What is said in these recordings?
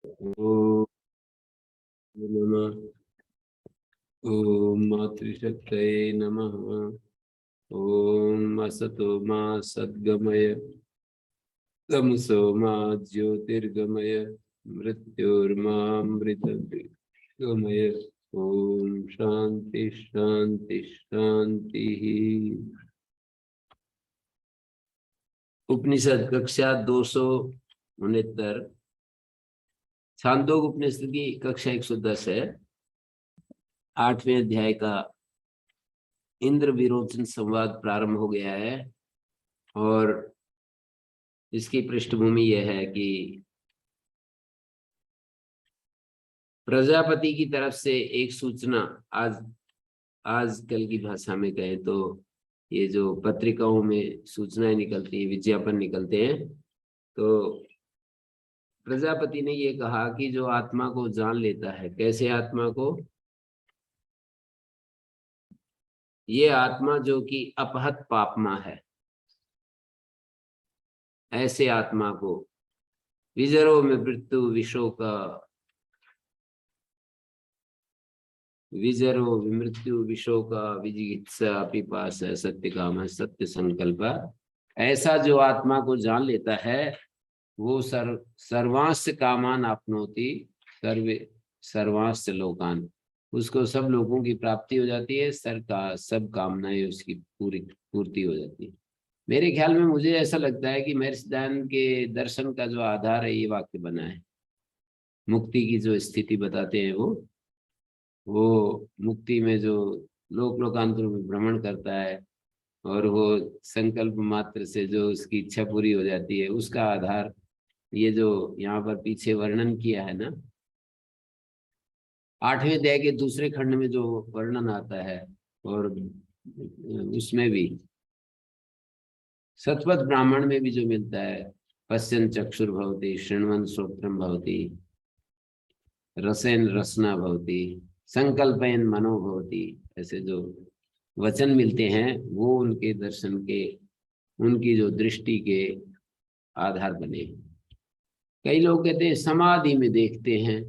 ओम नमः। ओम मातृशक्तये नमः। ओम असतो मा सद्गमय तमसो मा ज्योतिर्गमय मृत्योर्मामृतंगमय। ओम शांति शांति शांति। उपनिषद कक्षा 269 छांदोग उपनिषद की कक्षा 110 है। 8वें अध्याय का इंद्र विरोचन संवाद प्रारंभ हो गया है और इसकी पृष्ठभूमि यह है कि प्रजापति की तरफ से एक सूचना आजकल की भाषा में कहें तो ये जो पत्रिकाओं में सूचनाएं निकलती है, विज्ञापन निकलते हैं, तो प्रजापति ने ये कहा कि जो आत्मा को जान लेता है, कैसे आत्मा को, ये आत्मा जो कि अपहत पापमा है, ऐसे आत्मा को विजरो में मृत्यु विशोक विजरो मृत्यु विशोक विजिगित्सा पिपास सत्य काम सत्य संकल्प, ऐसा जो आत्मा को जान लेता है वो सर्वांश कामान आपनोति सर्वे सर्वांश लोकान, उसको सब लोगों की प्राप्ति हो जाती है, सब कामनाएं उसकी पूर्ति हो जाती है। मेरे ख्याल में मुझे ऐसा लगता है कि महर्षि के दर्शन का जो आधार है ये वाक्य बना है। मुक्ति की जो स्थिति बताते हैं वो मुक्ति में जो लोकांतरों में भ्रमण करता है और वो संकल्प मात्र से जो उसकी इच्छा पूरी हो जाती है, उसका आधार ये जो यहाँ पर पीछे वर्णन किया है ना, 8वें अध्याय के दूसरे खंड में जो वर्णन आता है, और उसमें भी सतपथ ब्राह्मण में भी जो मिलता है, पश्यन चक्षुर भवती शृण्वन श्रोत्रम भवती रसेन रसना भवती संकल्पयन मनो भवती, ऐसे जो वचन मिलते हैं वो उनके दर्शन के, उनकी जो दृष्टि के आधार बने। कई लोग कहते हैं समाधि में देखते हैं,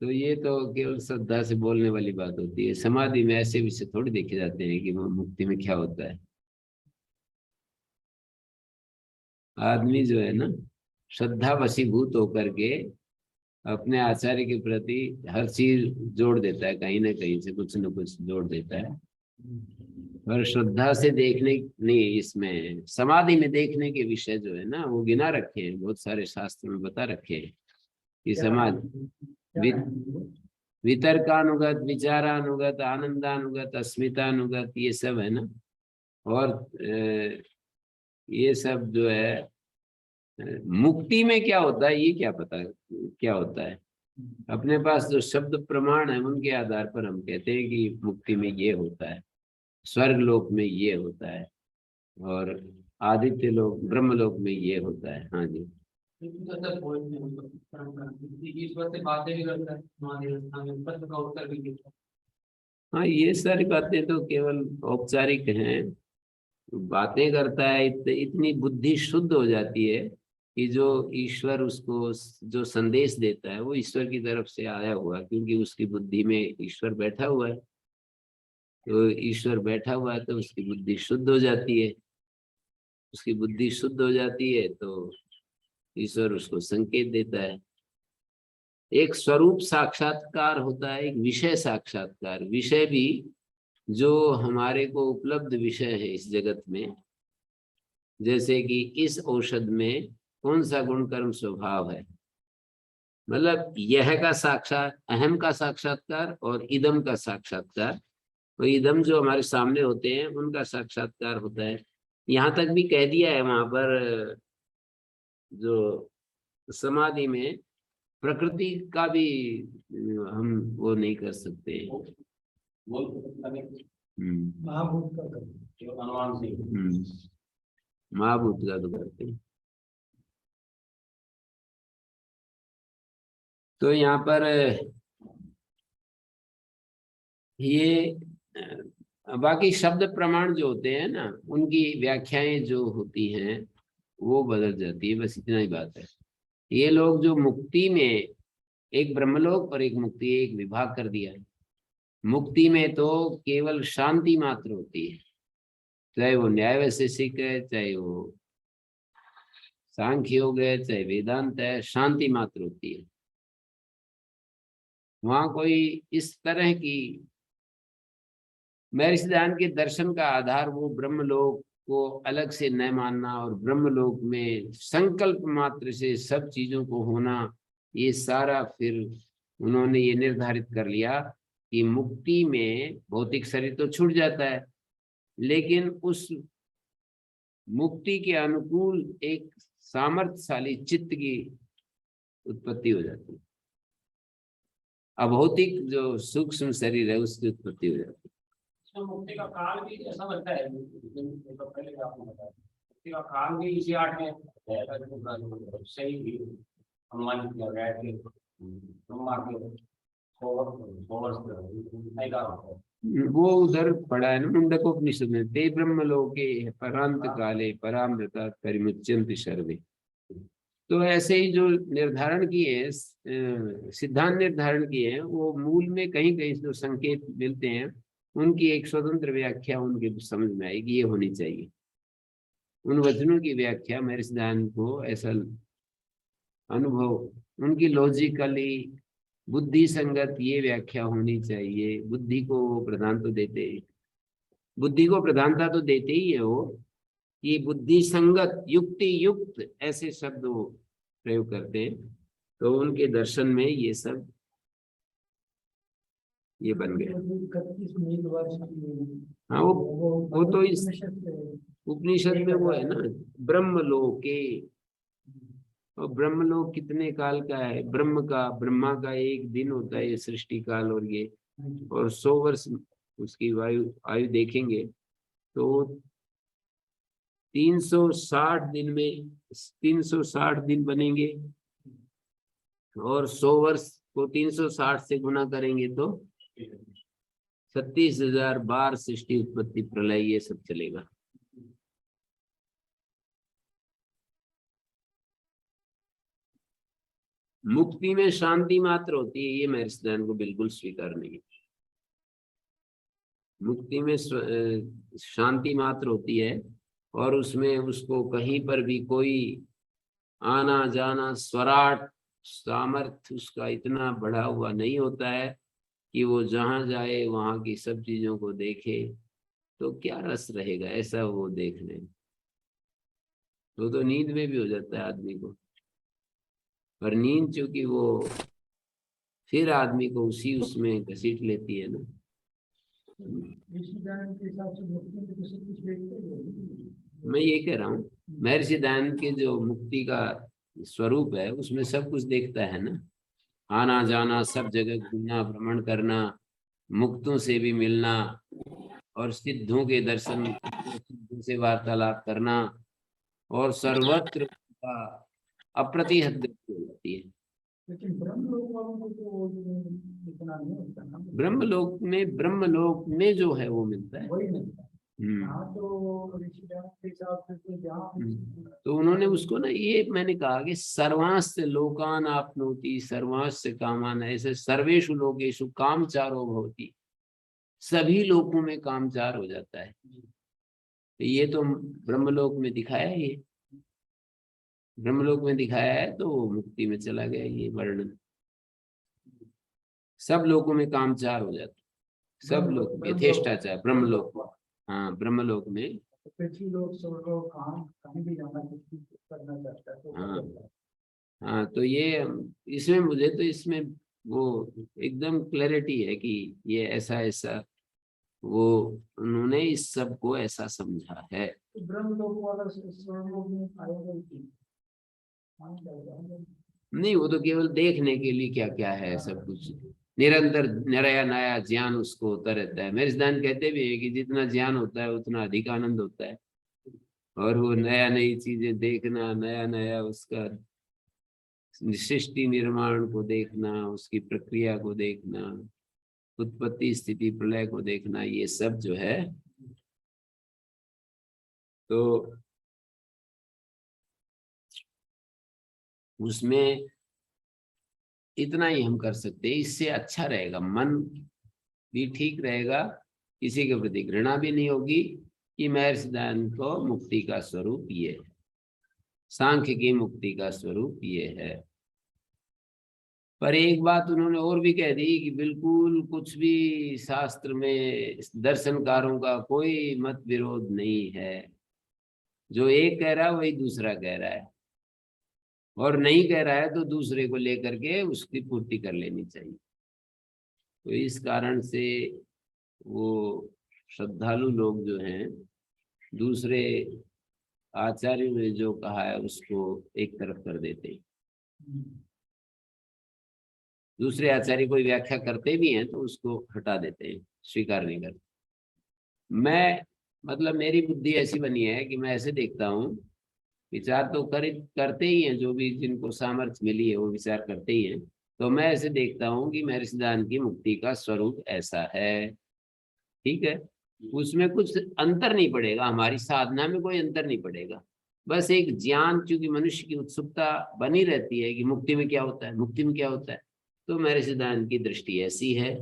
तो ये तो केवल श्रद्धा से बोलने वाली बात होती है। समाधि में ऐसे विषय थोड़ी देखे जाते हैं कि मुक्ति में क्या होता है। आदमी जो है ना, श्रद्धा वशीभूत होकर के अपने आचार्य के प्रति हर चीज जोड़ देता है, कहीं ना कहीं से कुछ न कुछ जोड़ देता है। और श्रद्धा से देखने नहीं, इसमें समाधि में देखने के विषय जो है ना वो गिना रखे हैं, बहुत सारे शास्त्र में बता रखे हैं कि समाधि वितर्कानुगत विचारानुगत आनंदानुगत अस्मितानुगत ये सब है ना। और ये सब जो है मुक्ति में क्या होता है ये क्या पता क्या होता है। अपने पास जो शब्द प्रमाण है उनके आधार पर हम कहते हैं कि मुक्ति में ये होता है, स्वर्ग लोक में ये होता है, और आदित्य लोक ब्रह्मलोक में ये होता है। हाँ जी। हाँ, ये सारी बातें तो केवल औपचारिक हैं, बातें करता है। इतनी बुद्धि शुद्ध हो जाती है कि जो ईश्वर उसको जो संदेश देता है वो ईश्वर की तरफ से आया हुआ है, क्योंकि उसकी बुद्धि में ईश्वर बैठा हुआ है। तो ईश्वर बैठा हुआ है तो उसकी बुद्धि शुद्ध हो जाती है, उसकी बुद्धि शुद्ध हो जाती है तो ईश्वर उसको संकेत देता है। एक स्वरूप साक्षात्कार होता है, एक विषय साक्षात्कार। विषय भी जो हमारे को उपलब्ध विषय है इस जगत में, जैसे कि इस औषध में कौन सा गुण कर्म स्वभाव है, मतलब यह का साक्षात अहम का साक्षात्कार और इदम का साक्षात्कार। तो इदम जो हमारे सामने होते हैं उनका साक्षात्कार होता है। यहाँ तक भी कह दिया है वहां पर, जो समाधि में प्रकृति का भी हम वो नहीं कर सकते। महाभूत का तो करते हैं। तो यहाँ पर ये बाकी शब्द प्रमाण जो होते हैं ना उनकी व्याख्याएं जो होती हैं वो बदल जाती है, बस इतना ही बात है। ये लोग जो मुक्ति में, एक ब्रह्मलोक और एक मुक्ति, एक विभाग कर दिया है। मुक्ति में तो केवल शांति मात्र होती है, चाहे वो न्याय वैशेषिक है, चाहे वो सांख्य योग है, चाहे वेदांत है, शांति मात्र होती है। वहां कोई इस तरह की, महर्षि दयानंद के दर्शन का आधार वो ब्रह्मलोक को अलग से न मानना और ब्रह्मलोक में संकल्प मात्र से सब चीजों को होना, ये सारा फिर उन्होंने ये निर्धारित कर लिया कि मुक्ति में भौतिक शरीर तो छूट जाता है, लेकिन उस मुक्ति के अनुकूल एक सामर्थ्यशाली चित्त की उत्पत्ति हो जाती है। अभौतिक जो सूक्ष्म शरीर है उसकी उत्पत्ति हो जाती है। तो मुक्ति का काल भी ऐसा बनता है, तो पहले आपने बताया मुक्ति का काल भी इसी 8वें सही अनुमानित किया गया है कि ब्रह्मा के 100 वो उधर पढ़ा है ना मुंडकोपनिषद में, ते ब्रह्मलोके परांत काले परामृता परिमुच्यन्ति सर्वे। तो ऐसे ही जो निर्धारण किए, सिद्धांत निर्धारण किए हैं, वो मूल में कहीं कहीं जो संकेत मिलते हैं उनकी एक स्वतंत्र व्याख्या उनके समझ में आएगी, ये होनी चाहिए। उन वचनों की व्याख्या महर्षि दयानंद को ऐसा अनुभव, उनकी लॉजिकली बुद्धि संगत ये व्याख्या होनी चाहिए। बुद्धि को प्रधान तो देते, बुद्धि को प्रधानता तो देते ही है वो, कि बुद्धि संगत युक्ति युक्त ऐसे शब्द वो प्रयोग करते हैं। तो उनके दर्शन में ये सब ये बन गया। हाँ, वो तो इस उपनिषद में वो है ना, ब्रह्मलोके। और ब्रह्मलोक कितने काल का है? ब्रह्मा का एक दिन होता है ये सृष्टि काल, और ये और 100 वर्ष उसकी आयु देखेंगे तो 360 दिन में 360 दिन बनेंगे, और 100 वर्ष को 360 से गुना करेंगे तो 36,000 बार सृष्टि उत्पत्ति प्रलय ये सब चलेगा। मुक्ति में शांति मात्र होती है, ये महर्षि दयानंद को बिल्कुल स्वीकार नहीं है। मुक्ति में शांति मात्र होती है, और उसमें उसको कहीं पर भी कोई आना जाना स्वराट सामर्थ्य उसका इतना बढ़ा हुआ नहीं होता है कि वो जहां जाए वहां की सब चीजों को देखे। तो क्या रस रहेगा ऐसा वो देखने में? तो नींद में भी हो जाता है आदमी को, और नींद चूंकि वो फिर आदमी को उसी उसमें घसीट लेती है ना। मैं ये कह रहा हूँ महर्षि दयानंद के जो मुक्ति का स्वरूप है उसमें सब कुछ देखता है ना, आना जाना, सब जगह घूमना, भ्रमण करना, मुक्तों से भी मिलना, और सिद्धों के दर्शन, सिद्धों से वार्तालाप करना, और सर्वत्र का अप्रतिहत गति हो जाती है। लेकिन ब्रह्मलोक वालों को तो इतना नहीं होता ना। ब्रह्मलोक में जो है वो मिलता है, वही मिलता है। तो ऋषिदान के हिसाब से तो जहाँ तो उन्होंने उसको ना, ये मैंने कहा कि सर्वांश लोकान आपनोति सर्वांश कामान, ऐसे सर्वेषु लोकेषु कामचारो भवति, सभी लोगों में कामचार हो जाता है। तो ये तो ब्रह्मलोक में दिखाया है, ये ब्रह्मलोक में दिखाया है, तो वो मुक्ति में चला गया ये वर्णन। सब लोगों में कामचार हो जाता है, सब लोग यथेष्टाचार ब्रह्मलोक। हाँ, ब्रह्मलोक में पृथ्वी लोग सब लोग कहीं भी जाना करना चाहता है तो हाँ हाँ, तो ये इसमें मुझे तो इसमें वो एकदम क्लैरिटी है कि ये ऐसा ऐसा वो उन्होंने इस सब को ऐसा समझा है। तो ब्रह्मलोक वाला स्वर्गलोक में आएगा नहीं, वो तो केवल देखने के लिए क्या क्या है सब कुछ, निरंतर नया नया ज्ञान उसको होता रहता है। मेरे सिद्धांत कहते भी है कि जितना ज्ञान होता है उतना अधिक आनंद होता है, और वो नया नई चीजें देखना, नया नया उसका सृष्टि निर्माण को देखना, उसकी प्रक्रिया को देखना, उत्पत्ति स्थिति प्रलय को देखना, ये सब जो है तो उसमें इतना ही हम कर सकते हैं। इससे अच्छा रहेगा, मन भी ठीक रहेगा, किसी के प्रति घृणा भी नहीं होगी कि महर्षि दयानंद को मुक्ति का स्वरूप ये है, सांख्य की मुक्ति का स्वरूप ये है। पर एक बात उन्होंने और भी कह दी कि बिल्कुल कुछ भी शास्त्र में दर्शनकारों का कोई मत विरोध नहीं है, जो एक कह रहा है वही दूसरा कह रहा है, और नहीं कह रहा है तो दूसरे को लेकर के उसकी पूर्ति कर लेनी चाहिए। तो इस कारण से वो श्रद्धालु लोग जो हैं, दूसरे आचार्यों ने जो कहा है उसको एक तरफ कर देते हैं, दूसरे आचार्य कोई व्याख्या करते भी हैं तो उसको हटा देते हैं, स्वीकार नहीं करते। मैं मतलब मेरी बुद्धि ऐसी बनी है कि मैं ऐसे देखता हूँ, विचार तो करते ही हैं, जो भी जिनको सामर्थ्य मिली है वो विचार करते ही हैं। तो मैं ऐसे देखता हूँ कि महर्षि दयानंद की मुक्ति का स्वरूप ऐसा है, ठीक है। उसमें कुछ अंतर नहीं पड़ेगा, हमारी साधना में कोई अंतर नहीं पड़ेगा। बस एक ज्ञान, क्योंकि मनुष्य की उत्सुकता बनी रहती है कि मुक्ति में क्या होता है, मुक्ति में क्या होता है। तो महर्षि दयानंद की दृष्टि ऐसी है,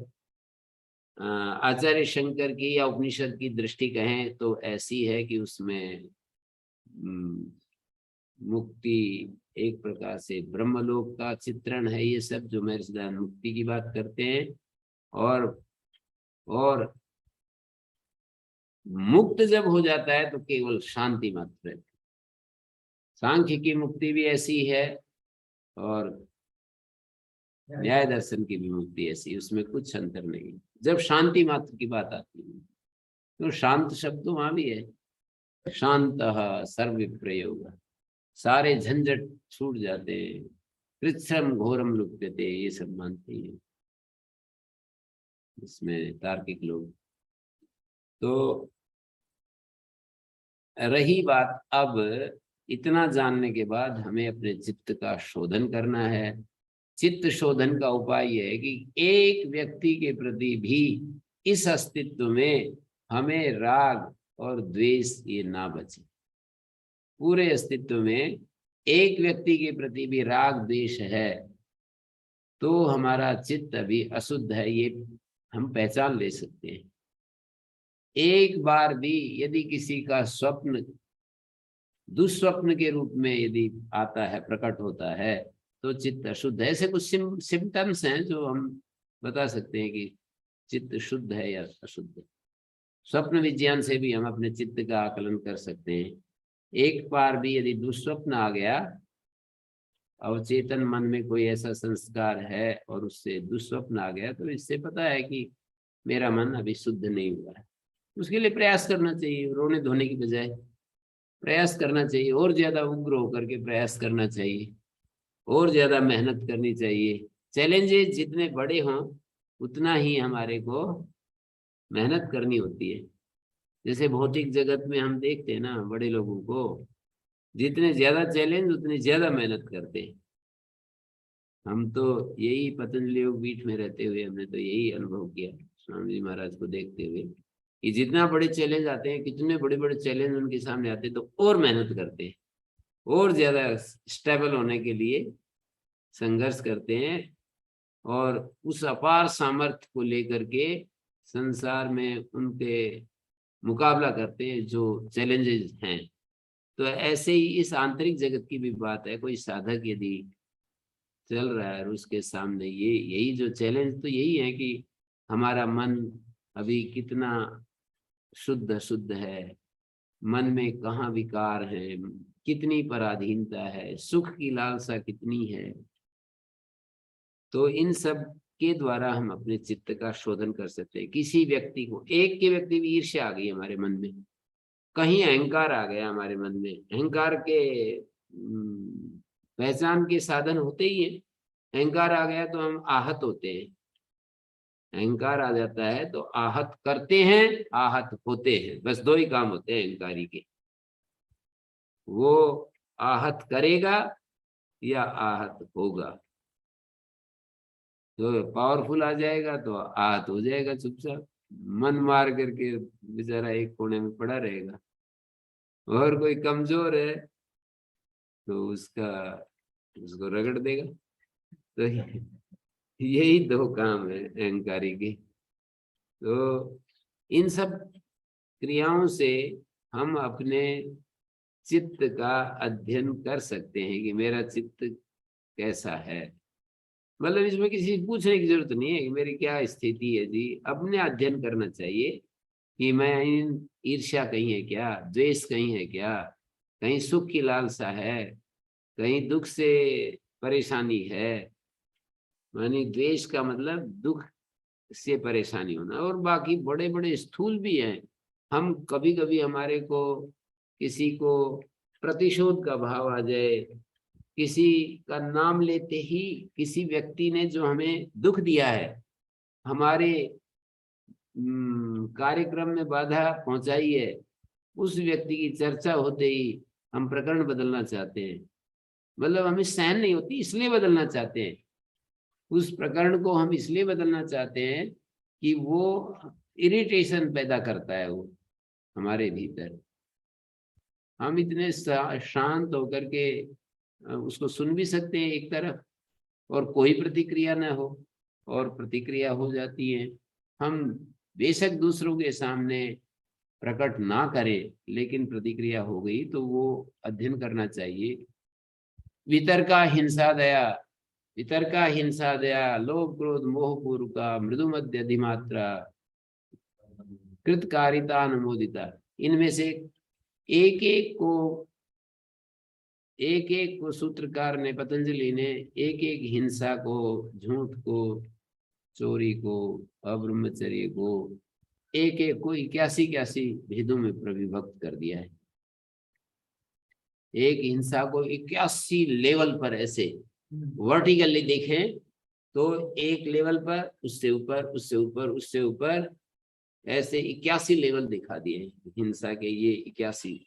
आचार्य शंकर की या उपनिषद की दृष्टि कहें तो ऐसी है कि उसमें मुक्ति एक प्रकार से ब्रह्मलोक का चित्रण है। ये सब जो महर्षि दयानंद मुक्ति की बात करते हैं, और मुक्त जब हो जाता है तो केवल शांति मात्र है। सांख्य की मुक्ति भी ऐसी है और न्याय दर्शन की भी मुक्ति ऐसी, उसमें कुछ अंतर नहीं। जब शांति मात्र की बात आती है तो शांत शब्द तो वहां भी है, शांत सर्व प्रयोग, सारे झंझट छूट जाते हैं, कृच्छ्रम घोरम लुप्यते, ये सब मानते हैं इसमें तार्किक लोग। तो रही बात, अब इतना जानने के बाद हमें अपने चित्त का शोधन करना है। चित्त शोधन का उपाय यह है कि एक व्यक्ति के प्रति भी इस अस्तित्व में हमें राग और द्वेष ये ना बचे। पूरे अस्तित्व में एक व्यक्ति के प्रति भी राग द्वेष है तो हमारा चित्त अभी अशुद्ध है, ये हम पहचान ले सकते हैं। एक बार भी यदि किसी का स्वप्न दुस्वप्न के रूप में यदि आता है, प्रकट होता है, तो चित्त अशुद्ध है। ऐसे कुछ सिम्टम्स हैं जो हम बता सकते हैं कि चित्त शुद्ध है या अशुद्ध है। स्वप्न विज्ञान से भी हम अपने चित्त का आकलन कर सकते हैं। एक बार भी यदि दुस्वप्न आ गया, अवचेतन मन में कोई ऐसा संस्कार है और उससे दुस्वप्न आ गया, तो इससे पता है कि मेरा मन अभी शुद्ध नहीं हुआ है। उसके लिए प्रयास करना चाहिए, रोने धोने की बजाय प्रयास करना चाहिए, और ज्यादा उग्र होकर के प्रयास करना चाहिए, और ज्यादा मेहनत करनी चाहिए। चैलेंजेस जितने बड़े हों उतना ही हमारे को मेहनत करनी होती है। जैसे भौतिक जगत में हम देखते हैं ना, बड़े लोगों को जितने ज्यादा चैलेंज उतनी ज्यादा मेहनत करते हैं। हम तो यही पतंजलि योग पीठ में रहते हुए हमने तो यही अनुभव किया, स्वामी जी महाराज को देखते हुए, कि जितना बड़े चैलेंज आते हैं, कितने बड़े बड़े चैलेंज उनके सामने आते हैं, तो और मेहनत करते हैं, और ज्यादा स्टेबल होने के लिए संघर्ष करते हैं, और उस अपार सामर्थ्य को लेकर के संसार में उनके मुकाबला करते हैं जो चैलेंजेस हैं। तो ऐसे ही इस आंतरिक जगत की भी बात है। कोई साधक यदि चल रहा है और उसके सामने यही जो चैलेंज, तो यही है कि हमारा मन अभी कितना शुद्ध शुद्ध है, मन में कहाँ विकार है, कितनी पराधीनता है, सुख की लालसा कितनी है। तो इन सब के द्वारा हम अपने चित्त का शोधन कर सकते हैं। किसी व्यक्ति को, एक के व्यक्ति भी ईर्ष्या आ गई हमारे मन में, कहीं अहंकार आ गया हमारे मन में, अहंकार के पहचान के साधन होते ही है। अहंकार आ गया तो हम आहत होते हैं, अहंकार आ जाता है तो आहत करते हैं, आहत होते हैं। बस दो ही काम होते हैं अहंकारी के, वो आहत करेगा या आहत होगा। तो पावरफुल आ जाएगा तो आहत हो जाएगा, चुपचाप मन मार करके बेचारा एक कोने में पड़ा रहेगा। और कोई कमजोर है तो उसका उसको रगड़ देगा। तो यही दो काम है अहंकारी के। तो इन सब क्रियाओं से हम अपने चित्त का अध्ययन कर सकते हैं कि मेरा चित्त कैसा है। मतलब इसमें किसी से पूछने की जरूरत नहीं है कि मेरी क्या स्थिति है जी, अपने अध्ययन करना चाहिए कि मैं ईर्ष्या कहीं है क्या, द्वेष कहीं है क्या, कहीं सुख की लालसा है, कहीं दुख से परेशानी है। मानी द्वेष का मतलब दुख से परेशानी होना, और बाकी बड़े बड़े स्थूल भी हैं। हम कभी कभी हमारे को किसी को प्रतिशोध का भाव आ जाए, किसी का नाम लेते ही किसी व्यक्ति ने जो हमें दुख दिया है, हमारे कार्यक्रम में बाधा पहुंचाई है, उस व्यक्ति की चर्चा होते ही हम प्रकरण बदलना चाहते हैं। मतलब हमें सहन नहीं होती इसलिए बदलना चाहते हैं। उस प्रकरण को हम इसलिए बदलना चाहते हैं कि वो इरिटेशन पैदा करता है वो हमारे भीतर। हम इतने शांत होकर के उसको सुन भी सकते हैं एक तरफ, और कोई प्रतिक्रिया न हो, और प्रतिक्रिया हो जाती है। हम बेशक दूसरों के सामने प्रकट ना करें, लेकिन प्रतिक्रिया हो गई तो वो अध्ययन करना चाहिए। वितर्का हिंसा दया, वितर्का हिंसा दया, लोभ क्रोध मोह पूर्व का, मृदु मध्य अधिमात्रा, कृतकारिता अनुमोदिता। इनमें से एक एक को सूत्रकार ने, पतंजलि ने एक एक हिंसा को, झूठ को, चोरी को, अब्रह्मचर्य को, एक एक को 81 भेदों में प्रविभक्त कर दिया है। एक हिंसा को 81 लेवल पर ऐसे वर्टिकली देखें तो एक लेवल पर, उससे ऊपर, उससे ऊपर, उससे ऊपर, ऐसे 81 लेवल दिखा दिए हैं हिंसा के। ये 81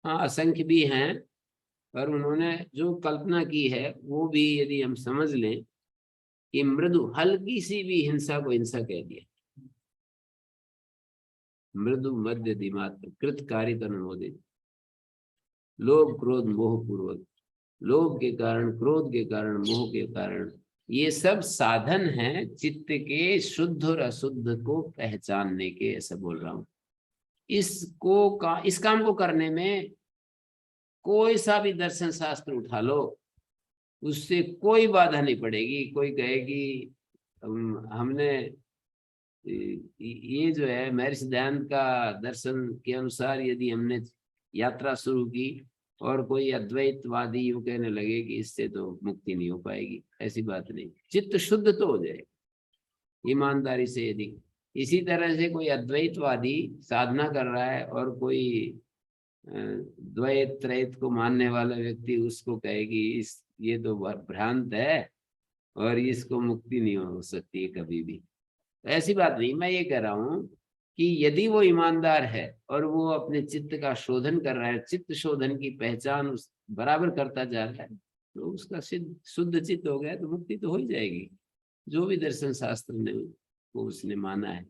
हाँ असंख्य भी हैं, पर उन्होंने जो कल्पना की है वो भी यदि हम समझ लें कि मृदु, हल्की सी भी हिंसा को हिंसा कह दिया। मृदु मध्य दिमाग कृतकारित अनुमोदित, लोभ क्रोध मोह पूर्वक, लोभ के कारण, क्रोध के कारण, मोह के कारण, ये सब साधन हैं चित्त के शुद्ध और अशुद्ध को पहचानने के। ऐसा बोल रहा हूं। इस काम को करने में कोई सा भी दर्शन शास्त्र उठा लो, उससे कोई बाधा नहीं पड़ेगी। कोई कहेगी हमने ये जो है महर्षि दयानंद का दर्शन के अनुसार यदि हमने यात्रा शुरू की, और कोई अद्वैतवादी यूं कहने लगे कि इससे तो मुक्ति नहीं हो पाएगी, ऐसी बात नहीं। चित्त शुद्ध तो हो जाए ईमानदारी से। यदि इसी तरह से कोई अद्वैतवादी साधना कर रहा है और कोई द्वैत त्रैत को मानने वाला व्यक्ति उसको कहेगी इस ये तो भ्रांत है और इसको मुक्ति नहीं हो सकती है कभी भी, ऐसी बात नहीं। मैं ये कह रहा हूं कि यदि वो ईमानदार है और वो अपने चित्त का शोधन कर रहा है, चित्त शोधन की पहचान उस बराबर करता जा रहा है, तो उसका शुद्ध चित्त हो गया तो मुक्ति तो हो ही जाएगी, जो भी दर्शन शास्त्र ने वो उसने माना है।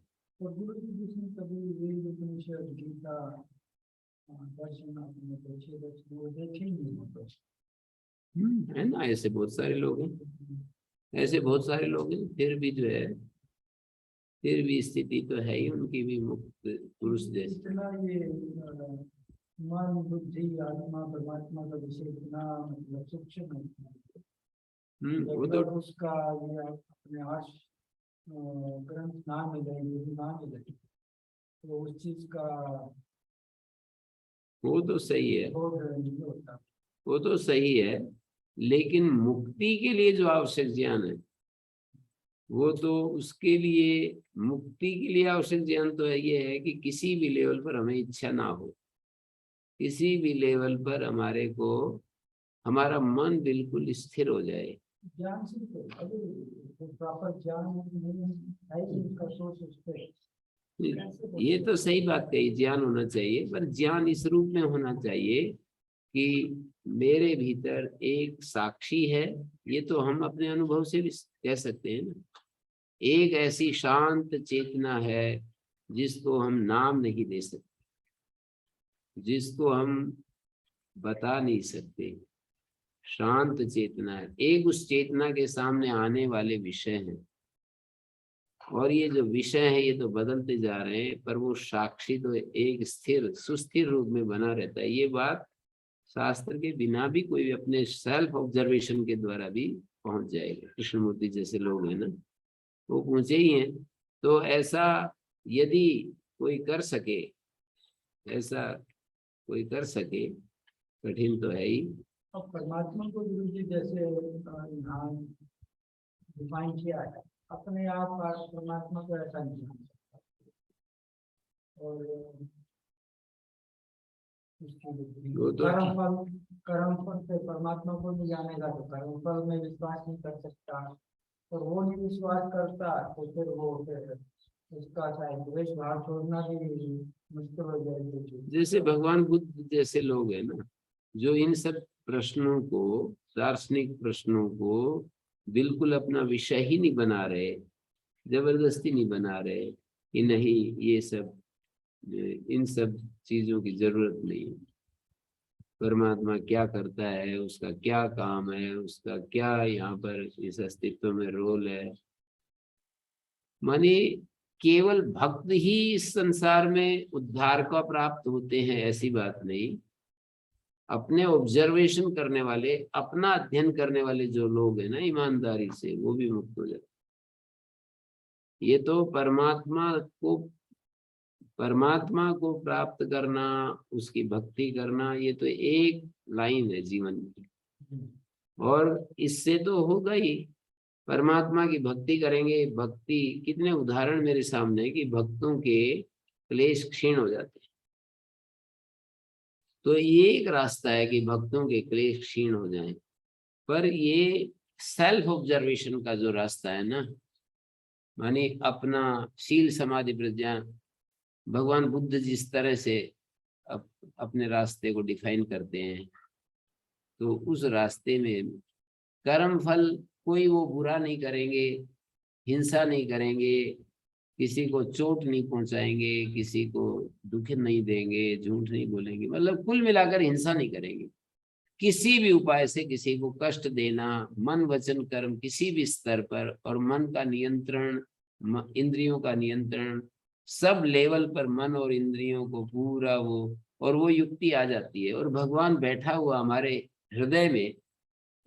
है ना, ऐसे बहुत सारे लोग हैं, ऐसे बहुत सारे लोग हैं, फिर भी जो है, फिर भी स्थिति तो है ही उनकी भी मुक्त पुरुष जैसे। मन बुद्धि आत्मा परमात्मा का विषय इतना मतलब सूक्ष्म है। वो तो उसका ये अपने आश ग्रंथ ना मिले, ना मिले तो उस चीज का वो तो सही है, होता। वो तो सही है, लेकिन मुक्ति के लिए जो आवश्यक ज्ञान है, वो तो उसके लिए, मुक्ति के लिए आवश्यक ज्ञान तो है ये है कि किसी भी लेवल पर हमें इच्छा ना हो, किसी भी लेवल पर हमारे को, हमारा मन बिल्कुल स्थिर हो जाए। ज्ञान से प्रॉपर ज्ञान नहीं है, उसका सोच उस पे ये तो सही बात कही, ज्ञान होना चाहिए, पर ज्ञान इस रूप में होना चाहिए कि मेरे भीतर एक साक्षी है। ये तो हम अपने अनुभव से भी कह सकते हैं ना, एक ऐसी शांत चेतना है जिसको हम नाम नहीं दे सकते, जिसको हम बता नहीं सकते, शांत चेतना है, एक उस चेतना के सामने आने वाले विषय हैं। और ये जो विषय है ये तो बदलते जा रहे हैं, पर वो साक्षी तो एक स्थिर सुस्थिर रूप में बना रहता है। ये बात शास्त्र के बिना भी कोई अपने सेल्फ ऑब्जर्वेशन के द्वारा भी पहुंच जाएगा। कृष्णमूर्ति जैसे लोग हैं ना, वो पहुंचे ही हैं। तो ऐसा यदि कोई कर सके, ऐसा कोई कर सके, कठिन तो है ही। अब परमात्मा को गुरु जी जैसे यहाँ डिफाइन किया है, अपने आप परमात्मा को ऐसा नहीं जान सकता। और वो तो कर्म फल से परमात्मा को नहीं जानेगा तो कर्म फल में विश्वास नहीं कर सकता, और वो नहीं विश्वास करता तो फिर उसका शायद द्वेष भाव छोड़ना भी मुश्किल हो जाएगी। जैसे भगवान बुद्ध जैसे लोग हैं ना, जो इन सब प्रश्नों को, दार्शनिक प्रश्नों को बिल्कुल अपना विषय ही नहीं बना रहे, जबरदस्ती नहीं बना रहे कि नहीं ये सब, इन सब चीजों की जरूरत नहीं है। परमात्मा क्या करता है, उसका क्या काम है, उसका क्या यहाँ पर इस अस्तित्व में रोल है, माने केवल भक्त ही इस संसार में उद्धार का प्राप्त होते हैं ऐसी बात नहीं। अपने ऑब्जर्वेशन करने वाले, अपना अध्ययन करने वाले जो लोग हैं ना ईमानदारी से, वो भी मुक्त हो जाते। ये तो परमात्मा को प्राप्त करना, उसकी भक्ति करना, ये तो एक लाइन है जीवन की, और इससे तो होगा ही। परमात्मा की भक्ति करेंगे, भक्ति कितने उदाहरण मेरे सामने है कि भक्तों के क्लेश क्षीण हो जाते हैं। तो ये एक रास्ता है कि भक्तों के क्लेश क्षीण हो जाएं। पर ये सेल्फ ऑब्जर्वेशन का जो रास्ता है ना, माने अपना शील समाधि प्रज्ञा, भगवान बुद्ध जिस तरह से अपने रास्ते को डिफाइन करते हैं, तो उस रास्ते में कर्म फल कोई वो बुरा नहीं करेंगे, हिंसा नहीं करेंगे, किसी को चोट नहीं पहुंचाएंगे, किसी को दुख नहीं देंगे, झूठ नहीं बोलेंगे, मतलब कुल मिलाकर हिंसा नहीं करेंगे। किसी भी उपाय से किसी को कष्ट देना, मन वचन कर्म किसी भी स्तर पर, और मन का नियंत्रण, इंद्रियों का नियंत्रण, सब लेवल पर मन और इंद्रियों को पूरा वो युक्ति आ जाती है। और भगवान बैठा हुआ हमारे हृदय में,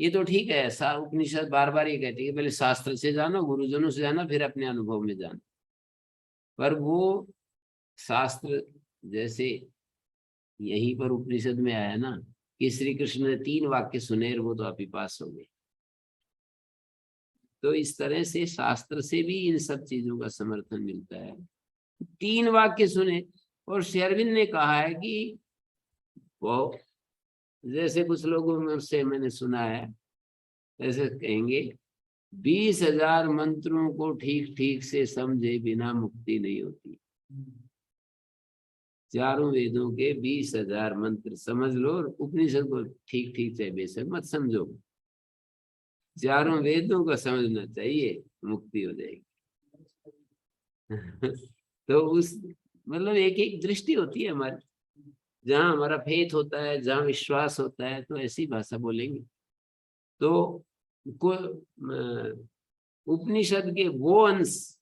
ये तो ठीक है। ऐसा उपनिषद बार बार ये कहती है पहले शास्त्र से जानो, गुरुजनों से जाना, फिर अपने अनुभव में जाना। पर वो शास्त्र जैसे यहीं पर उपनिषद में आया ना कि श्री कृष्ण ने 3 वाक्य सुने और वो तो अभी पास हो गए। तो इस तरह से शास्त्र से भी इन सब चीजों का समर्थन मिलता है। 3 वाक्य सुने, और श्री अरविंद ने कहा है कि वो जैसे कुछ लोगों से मैंने सुना है, ऐसे कहेंगे 20,000 मंत्रों को ठीक ठीक से समझे बिना मुक्ति नहीं होती। 4 वेदों के 20,000 मंत्र समझ लो, और उपनिषद को ठीक ठीक से बेशक मत समझो, 4 वेदों को समझना चाहिए, मुक्ति हो जाएगी। तो उस मतलब एक एक दृष्टि होती है हमारी, जहाँ हमारा फेथ होता है, जहाँ विश्वास होता है, तो ऐसी भाषा बोलेंगे। तो उपनिषद के वो अंश,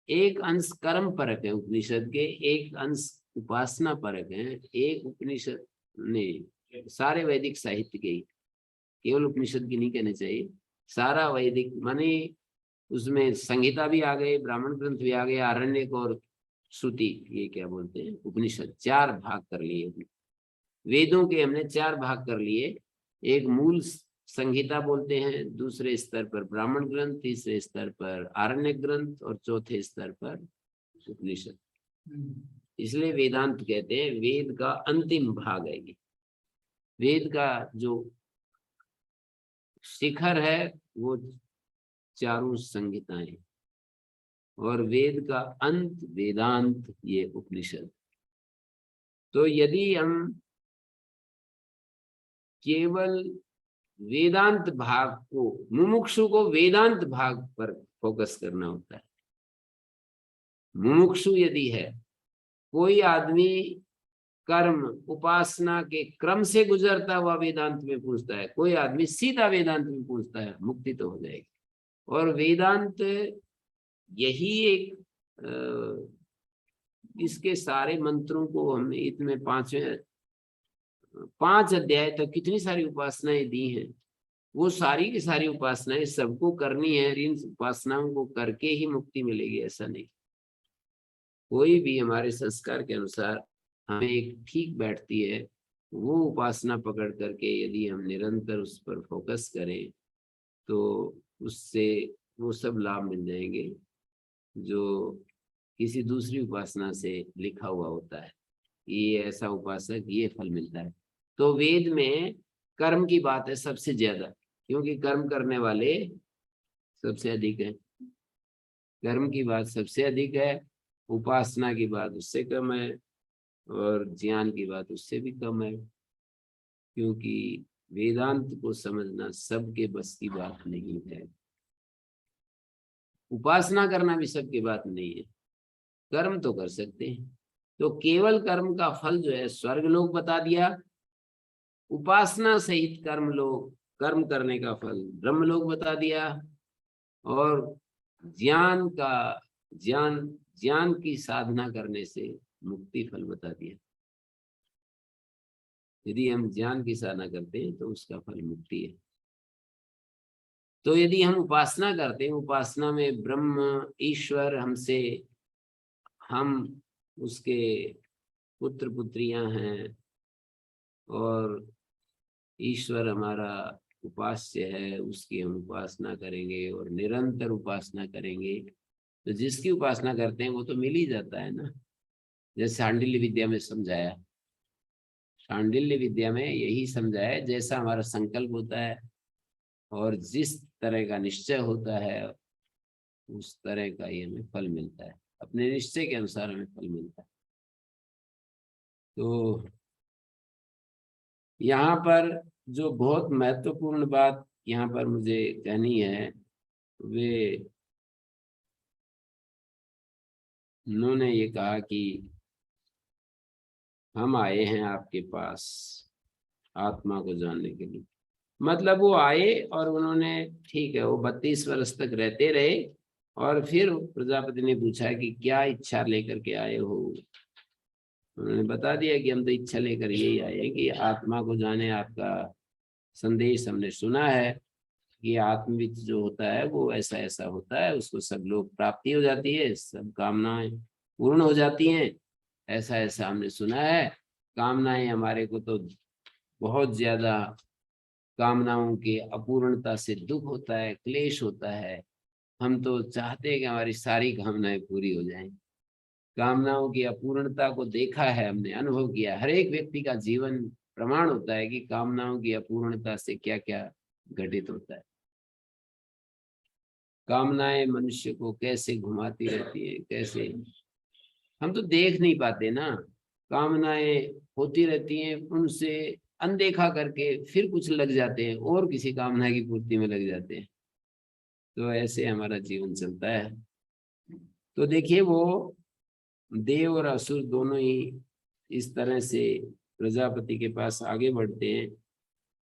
एक अंश कर्म परक है उपनिषद के, एक अंश उपासना परक है। एक उपनिषद ने सारे वैदिक साहित्य के, केवल उपनिषद की नहीं कहने चाहिए, सारा वैदिक माने उसमें संहिता भी आ गए, ब्राह्मण ग्रंथ भी आ गए, आरण्यक और श्रुति, ये क्या बोलते हैं उपनिषद, 4 भाग कर लिए। वेदों के हमने 4 भाग कर लिए। एक मूल संहिता बोलते हैं, दूसरे स्तर पर ब्राह्मण ग्रंथ, तीसरे स्तर पर आरण्यक ग्रंथ, और चौथे स्तर पर उपनिषद। इसलिए वेदांत कहते हैं वेद का अंतिम भाग है ये। वेद का जो शिखर है वो 4 संहिताएं, और वेद का अंत वेदांत, ये उपनिषद। तो यदि हम केवल वेदांत भाग को, मुमुक्षु को वेदांत भाग पर फोकस करना होता है। मुमुक्षु यदि है, कोई आदमी कर्म उपासना के क्रम से गुजरता हुआ वेदांत में पूछता है, कोई आदमी सीधा वेदांत में पूछता है, मुक्ति तो हो जाएगी। और वेदांत यही एक इसके सारे मंत्रों को हमने इतने 5 अध्याय तक कितनी सारी उपासनाएं दी हैं, वो सारी की सारी उपासनाएं सबको करनी है। इन उपासनाओं को करके ही मुक्ति मिलेगी ऐसा नहीं। कोई भी हमारे संस्कार के अनुसार हमें एक ठीक बैठती है, वो उपासना पकड़ करके यदि हम निरंतर उस पर फोकस करें तो उससे वो सब लाभ मिल जाएंगे जो किसी दूसरी उपासना से लिखा हुआ होता है। ये ऐसा उपासक ये फल मिलता है। तो वेद में कर्म की बात है सबसे ज्यादा, क्योंकि कर्म करने वाले सबसे अधिक है। कर्म की बात सबसे अधिक है, उपासना की बात उससे कम है, और ज्ञान की बात उससे भी कम है। क्योंकि वेदांत को समझना सबके बस की बात नहीं है, उपासना करना भी सबकी बात नहीं है। कर्म तो कर सकते हैं, तो केवल कर्म का फल जो है स्वर्ग लोक बता दिया, उपासना सहित कर्म करने का फल ब्रह्मलोक बता दिया, और ज्ञान की साधना करने से मुक्ति फल बता दिया। यदि हम ज्ञान की साधना करते हैं तो उसका फल मुक्ति है। तो यदि हम उपासना करते हैं, उपासना में ब्रह्म ईश्वर हम उसके पुत्र पुत्रियां हैं, और ईश्वर हमारा उपास्य है, उसकी हम उपासना करेंगे और निरंतर उपासना करेंगे, तो जिसकी उपासना करते हैं वो तो मिल ही जाता है ना। जैसे शांडिल्य विद्या में समझाया, शांडिल्य विद्या में यही समझाया, जैसा हमारा संकल्प होता है और जिस तरह का निश्चय होता है उस तरह का ही हमें फल मिलता है, अपने निश्चय के अनुसार हमें फल मिलता है। तो यहाँ पर जो बहुत महत्वपूर्ण बात यहाँ पर मुझे कहनी है, वे उन्होंने ये कहा कि हम आए हैं आपके पास आत्मा को जानने के लिए। मतलब वो आए और उन्होंने, ठीक है, वो 32 वर्ष तक रहते रहे, और फिर प्रजापति ने पूछा कि क्या इच्छा लेकर के आए हो। उन्होंने बता दिया कि हम तो इच्छा लेकर यही आए हैं कि आत्मा को जाने। आपका संदेश हमने सुना है कि आत्मविद जो होता है वो ऐसा ऐसा होता है, उसको सब लोग प्राप्ति हो जाती है, सब कामनाएं पूर्ण हो जाती हैं, ऐसा ऐसा हमने सुना है। कामनाएं हमारे को तो बहुत ज्यादा, कामनाओं की अपूर्णता से दुख होता है, क्लेश होता है। हम तो चाहते हैं कि हमारी सारी कामनाएं पूरी हो जाएं। कामनाओं की अपूर्णता को देखा है हमने, अनुभव किया। हर एक व्यक्ति का जीवन प्रमाण होता है कि कामनाओं की अपूर्णता से क्या क्या घटित होता है। कामनाएं मनुष्य को कैसे घुमाती रहती है, कैसे हम तो देख नहीं पाते ना। कामनाएं होती रहती हैं, उनसे अनदेखा करके फिर कुछ लग जाते हैं और किसी कामना की पूर्ति में लग जाते हैं। तो ऐसे हमारा जीवन चलता है। तो देखिए, वो देव और असुर दोनों ही इस तरह से प्रजापति के पास आगे बढ़ते हैं,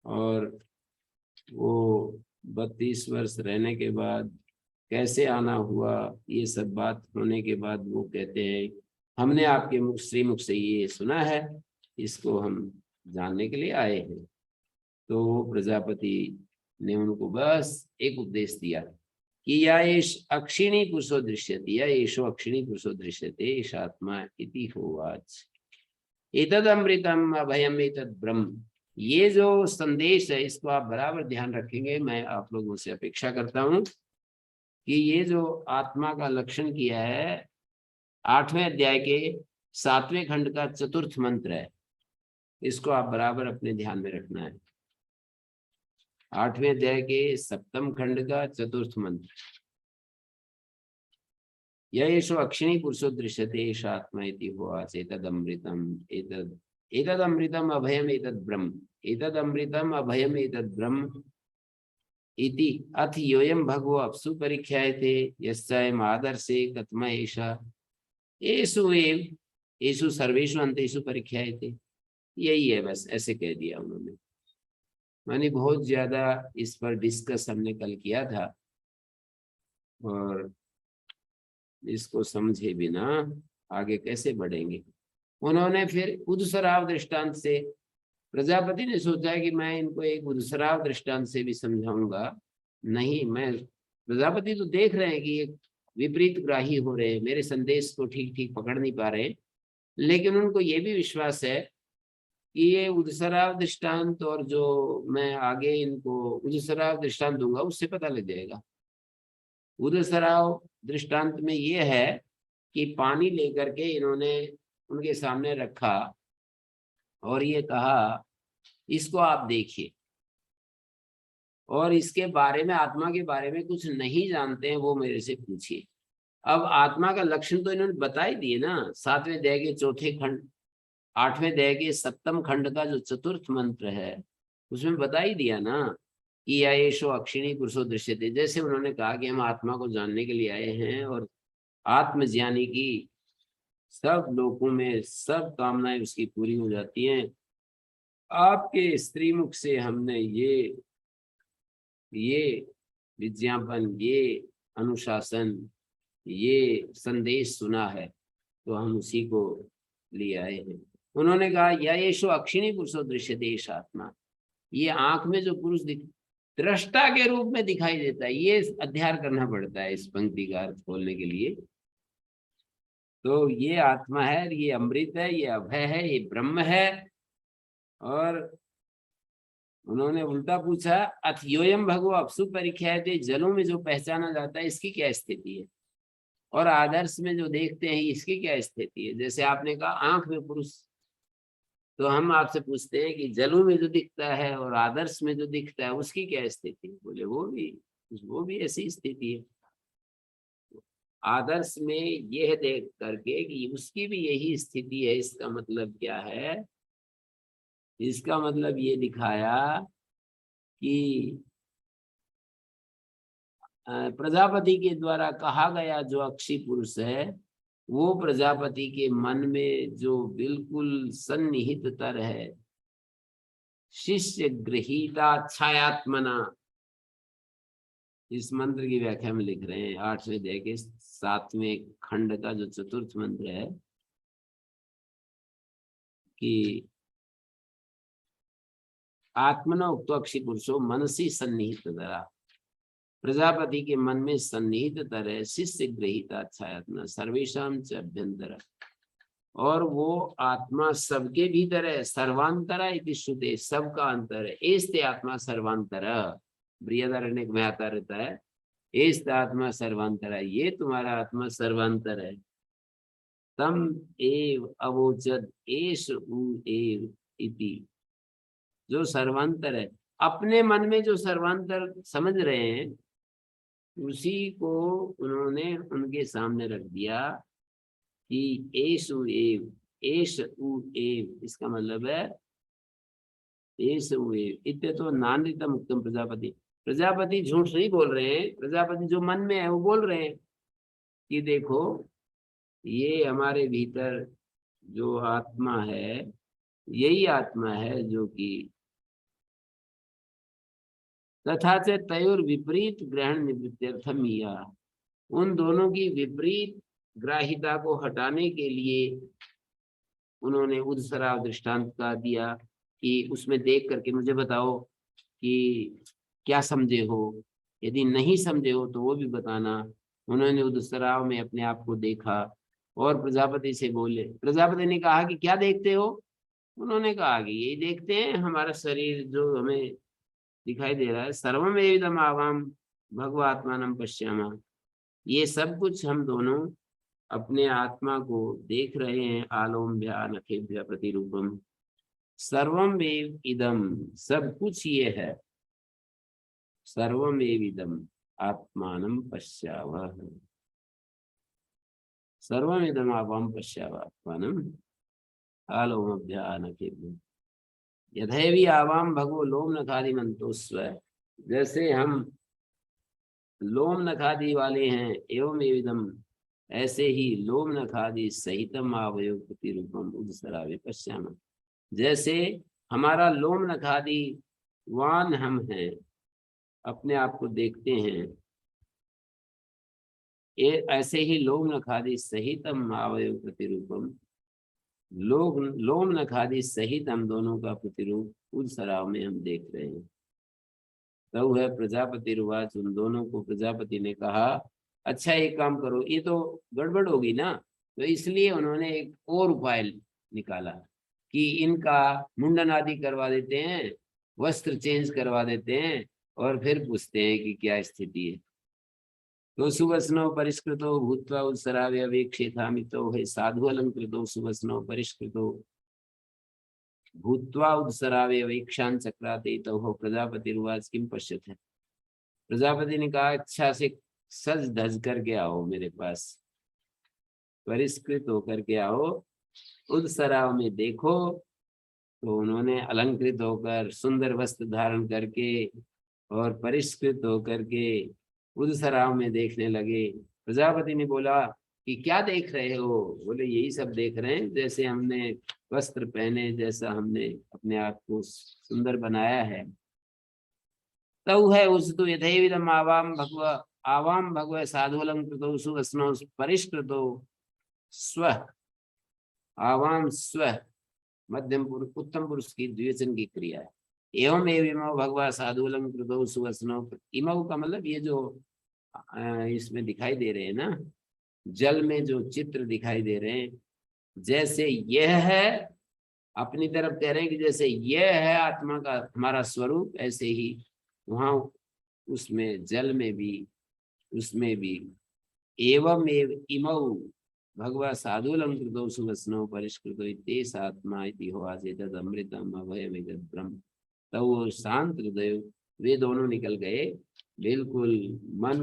और वो 32 वर्ष रहने के बाद कैसे आना हुआ, ये सब बात होने के बाद वो कहते हैं हमने आपके मुख श्रीमुख से ये सुना है, इसको हम जानने के लिए आए हैं। तो प्रजापति ने उनको बस एक उपदेश दिया कि या एष अक्षिणी पुरुषो दृश्यते, या एषो अक्षिणी पुरुषो दृश्यते, एष आत्मा इति होवाच। एतद अमृतम अभयम एतद ब्रह्म। ये जो संदेश है इसको आप बराबर ध्यान रखेंगे। मैं आप लोगों से अपेक्षा करता हूं कि ये जो आत्मा का लक्षण किया है 8वें अध्याय के 7वें खंड का 4th मंत्र है, इसको आप बराबर अपने ध्यान में रखना है। 8वें अध्याय के 7th खंड का 4th मंत्र, येषु अक्षिणी पुरुषो दृश्यते एष आत्मा इति होवाच। एतद अमृतम अभयम एतद ब्रह्म, एतद अमृतम अभयम एतद ब्रह्म इति अथ योयम भगवो अप्सु परीक्षायते यस्यायम् आदर्शे कथम एषा। एषु एव येषु सर्वेषु अंतेषु परीक्षायते, यही है बस, ऐसे कह दिया उन्होंने। माने बहुत ज्यादा इस पर डिस्कस हमने कल किया था और इसको समझे बिना आगे कैसे बढ़ेंगे। उन्होंने फिर उदसराव दृष्टांत से, प्रजापति ने सोचा कि मैं इनको एक उदसराव दृष्टांत से भी समझाऊंगा। नहीं, मैं, प्रजापति तो देख रहे हैं कि ये विपरीत ग्राही हो रहे हैं, मेरे संदेश को ठीक ठीक पकड़ नहीं पा रहे, लेकिन उनको ये भी विश्वास है कि ये उदसराव दृष्टांत और जो मैं आगे इनको उदसराव दृष्टांत दूंगा उससे पता लग जाएगा। उदसराव दृष्टांत में ये है कि पानी लेकर के इन्होंने उनके सामने रखा और ये कहा इसको आप देखिए, और इसके बारे में, आत्मा के बारे में कुछ नहीं जानते हैं वो मेरे से पूछिए। अब आत्मा का लक्षण तो इन्होंने बता ही दिए ना, 7वें अध्याय के 4थे खंड, 8वें अध्याय के 7म खंड का जो 4th मंत्र है उसमें बता ही दिया ना कि या येषो अक्षिणी पुरुषो दृश्यते। जैसे उन्होंने कहा कि हम आत्मा को जानने के लिए आए हैं और आत्मज्ञानी की सब लोगों में सब कामनाएं उसकी पूरी हो जाती हैं। आपके स्त्री मुख से हमने ये विज्ञापन, ये अनुशासन, ये संदेश सुना है, तो हम उसी को ले आए हैं। उन्होंने कहा या येषु अक्षिणी पुरुषो दृश्यते एष आत्मा, ये आंख में जो पुरुष दृष्टा के रूप में दिखाई देता है, ये अध्ययन करना पड़ता है इस पंक्ति का अर्थ खोलने के लिए। तो ये आत्मा है, ये अमृत है, ये अभय है, ये ब्रह्म है। और उन्होंने उल्टा पूछा अथयोयम भगवो अपसु परीक्षायते, जलों में जो पहचाना जाता है इसकी क्या स्थिति है, और आदर्श में जो देखते हैं इसकी क्या स्थिति है। जैसे आपने कहा आंख में पुरुष, तो हम आपसे पूछते हैं कि जलों में जो दिखता है और आदर्श में जो दिखता है उसकी क्या स्थिति है। बोले वो भी ऐसी स्थिति है। आदर्श में यह देख करके कि उसकी भी यही स्थिति है, इसका मतलब क्या है? इसका मतलब ये दिखाया कि प्रजापति के द्वारा कहा गया जो अक्षी पुरुष है वो प्रजापति के मन में जो बिल्कुल सन्निहित तर है, शिष्य गृहीता छायात्मना, इस मंत्र की व्याख्या में लिख रहे हैं 8वें अध्याय के 7वें खंड का जो 4th मंत्र है कि आत्मना उक्त अक्षी पुरुषो मनसी सन्निहित तरा, प्रजापति के मन में सन्निहित तरह शिष्य गृहीता छायात्मा सर्वेशम च अभ्यंतर, और वो आत्मा सबके भीतर है। सर्वांतरा इति श्रुते, सबका अंतर है। एस्ते आत्मा सर्वांतरा, बृहदारण्यक में आता रहता है एस्त आत्मा सर्वांतरा, ये तुम्हारा आत्मा सर्वांतर है। तम एव अवोचद एष उ एव इति, जो सर्वांतर है, अपने मन में जो सर्वांतर समझ रहे हैं उसी को उन्होंने उनके सामने रख दिया कि एष उ एव, एष उ एव, इसका मतलब है एष उ एव इत्य तो नान्यतम मुक्तम प्रजापति। प्रजापति झूठ नहीं बोल रहे हैं, प्रजापति जो मन में है वो बोल रहे हैं कि देखो ये हमारे भीतर जो आत्मा है यही आत्मा है जो कि तथा से तयोर विपरीत ग्रहण निवृत्त्यर्थम या, उन दोनों की विपरीत ग्राहिता को हटाने के लिए उन्होंने उदसराव दृष्टांत का दिया कि उसमें देख करके मुझे बताओ कि क्या समझे हो, यदि नहीं समझे हो तो वो भी बताना। उन्होंने उदसराव में अपने आप को देखा और प्रजापति से बोले। प्रजापति ने कहा कि क्या देखते हो? उन्होंने कहा कि यही देखते हैं, हमारा शरीर जो हमें दिखाई दे रहा है। सर्वम एविदम आवाम भगवात्मानम पश्यामा, ये सब कुछ हम दोनों अपने आत्मा को देख रहे हैं। आलोम्भ्या नखेभ्य प्रतिरूपम, सर्वम एव इदम, सब कुछ ये है। सर्वम एव इदम आत्मानम पश्यावः, सर्वम इदम आवाम पश्यावः आत्मानम आलोम्भ्या नखेभ्य यथैवी आवाम भगवो लोम नखादि मंतोस्व, जैसे हम लोम नखादि वाले हैं, एवं एविदम ऐसे ही लोम नखादि सहितम आवयव प्रतिरूपम उदसरावे पश्यामः। जैसे हमारा लोम नखादि वान हम हैं, अपने आप को देखते हैं, ये ऐसे ही लोम नखादि सहितम आवयव प्रतिरूपम, लोम नखादि सहित हम दोनों का प्रतिरूप उस सराव में हम देख रहे हैं। तब है प्रजापति रुवाच, उन दोनों को प्रजापति ने कहा अच्छा एक काम करो, ये तो गड़बड़ होगी ना, तो इसलिए उन्होंने एक और उपाय निकाला कि इनका मुंडन आदि करवा देते हैं, वस्त्र चेंज करवा देते हैं और फिर पूछते हैं कि क्या स्थिति है। तो सुवस्नो परिष्कृतो भूत्वा उत्सरावे अवेक्षेथामितो है साधु अलंकृतो सुवस्नो परिष्कृतो भूत्वा उत्सरावे अवेक्षान चक्राते तो हो प्रजापतिर्वाच किम पश्यते। प्रजापति ने कहा अच्छा से सज धज करके आओ मेरे पास, परिष्कृत होकर के आओ, उत्सराव में देखो। तो उन्होंने अलंकृत होकर सुंदर वस्त्र धारण करके और परिष्कृत होकर के उत्सराव में देखने लगे। प्रजापति ने बोला कि क्या देख रहे हो? बोले यही सब देख रहे हैं, जैसे हमने वस्त्र पहने, जैसा हमने अपने आप को सुंदर बनाया है। तौ है उस तो यथेविदम आवाम भगव साधुलंकृतो सुवस्नो परिष्कृतो स्व, आवाम स्व मध्यम पुरुष उत्तम पुरुष की द्विवचन की क्रिया है। एवं इमौ भगवा साधुलंकृतो सुवस्नो, इमौ का मतलब ये जो इसमें दिखाई दे रहे हैं ना, जल में जो चित्र दिखाई दे रहे हैं, जैसे यह है, अपनी तरफ कह रहे हैं कि जैसे यह है आत्मा का हमारा स्वरूप, ऐसे ही वहां उसमें जल में भी, उसमें भी एवं इमौ भगवा साधुलंकृतो सुवस्नो परिष्कृतो तेस आत्मा इति होवासे तद अमृतम अभयमिदं ब्रह्म। तब वो शांत हृदय वे दोनों निकल गए, बिल्कुल मन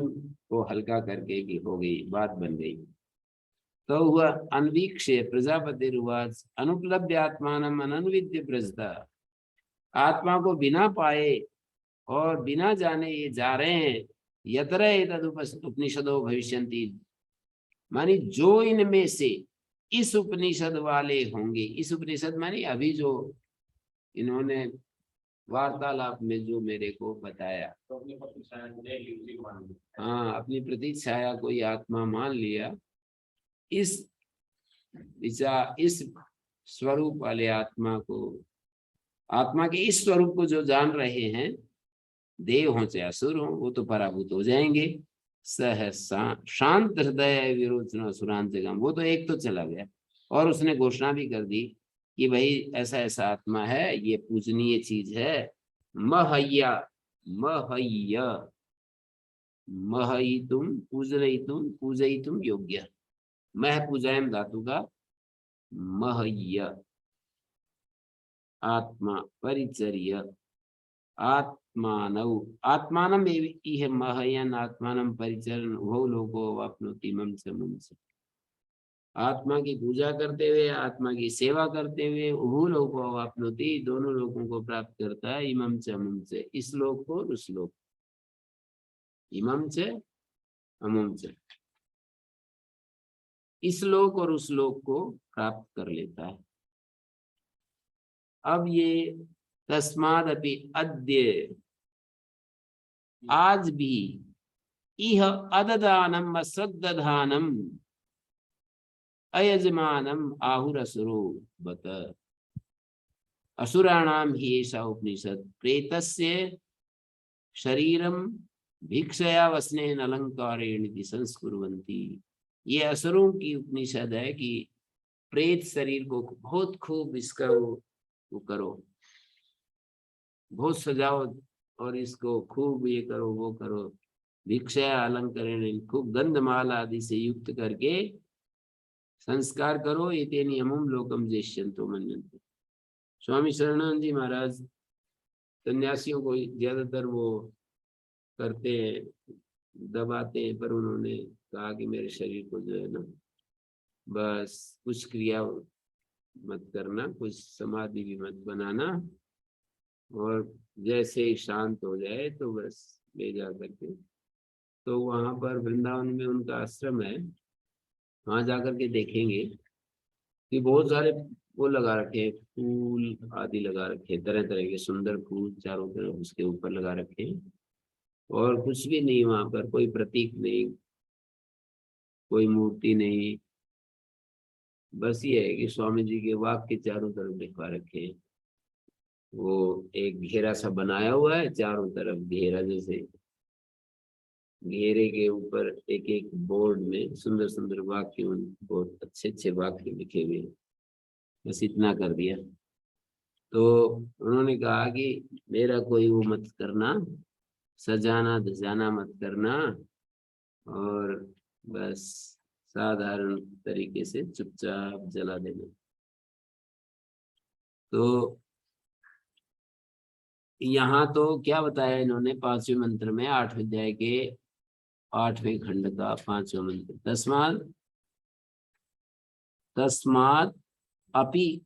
को हल्का करके कि हो गई, बात बन गई। तो हुआ अनवीक्ष्य प्रजापति रुवाच अनुपलब्ध आत्मानम अनन्विद्य प्रजता, आत्मा को बिना पाए और बिना जाने ये जा रहे हैं। यत्र उपनिषदो भविष्यन्ति, मानी जो इनमें से इस उपनिषद वाले होंगे, इस उपनिषद मानी अभी जो इन्होंने वार्तालाप में जो मेरे को बताया, तो अपनी प्रतिष्ठा देख ली, उसी को मान ली। हाँ अपनी प्रतीक्षाया कोई आत्मा मान लिया, इस विचार इस स्वरूप वाले आत्मा को, आत्मा के इस स्वरूप को जो जान रहे हैं, देव हो चाहे असुर हो, वो तो पराभूत हो जाएंगे। सह शांत हृदय विरोचन असुरांत जगम, वो तो एक तो चला गया और उसने घोषणा भी कर दी कि भाई ऐसा ऐसा आत्मा है, ये पूजनीय चीज है। महय्या महय्य महयितुम पूजयितुम योग्य, मह पूजायम धातु का महय्य, आत्मा परिचर्य, आत्मानव आत्मानम इह महयन आत्मानम परिचरण उभौ लोको वाप्नोति मम च मम च, आत्मा की पूजा करते हुए, आत्मा की सेवा करते हुए उभौ लोको वाप्नोति, दोनों लोगों को प्राप्त करता है। इमम च अमम च, इस लोक को उस लोक, इमम च अमम च, इस लोक और उस लोक को प्राप्त कर लेता है। अब ये तस्मादपि अद्य, आज भी, इह अददानम अश्रद्धानम अयजमानम आहुरसुरो बत, असुराणाम ही एषा उपनिषद प्रेतस्य शरीरम भिक्षया वस्नेन अलंकारेण संस्कुर्वन्ति। ये असुरों की उपनिषद है कि प्रेत शरीर को बहुत खूब इसका वो करो, बहुत सजाओ और इसको खूब ये करो वो करो, भिक्षया अलंकरण, खूब गंधमाला आदि से युक्त करके संस्कार करो। ये ते नियमम लोकम जेष्यंतो मन्यन्ते। स्वामी शरणानंद जी महाराज सन्यासियों को ज्यादातर वो करते हैं, दबाते हैं, पर उन्होंने कहा कि मेरे शरीर को जो है ना, बस कुछ क्रिया मत करना, कुछ समाधि भी मत बनाना, और जैसे ही शांत हो जाए तो बस ले जा करके। तो वहां पर वृंदावन में उनका आश्रम है, वहां जाकर के देखेंगे कि बहुत सारे वो लगा रखे हैं, फूल आदि लगा रखे हैं, तरह तरह के सुंदर फूल चारों तरफ उसके ऊपर लगा रखे हैं, और कुछ भी नहीं वहां पर, कोई प्रतीक नहीं, कोई मूर्ति नहीं, बस ये है कि स्वामी जी के वाक के चारों तरफ लिखवा रखे हैं। वो एक घेरा सा बनाया हुआ है, चारों तरफ घेरा जैसे, घेरे के ऊपर एक एक बोर्ड में सुंदर सुंदर वाक्य, बहुत अच्छे अच्छे वाक्य लिखे हुए हैं। बस इतना कर दिया। तो उन्होंने कहा कि मेरा कोई वो मत करना, सजाना धजाना मत करना, और बस साधारण तरीके से चुपचाप जला देना। तो यहाँ तो क्या बताया इन्होंने 5वें मंत्र में, 8वें अध्याय के 8वें खंड का 5वां मंत्र, तस्मात् अपि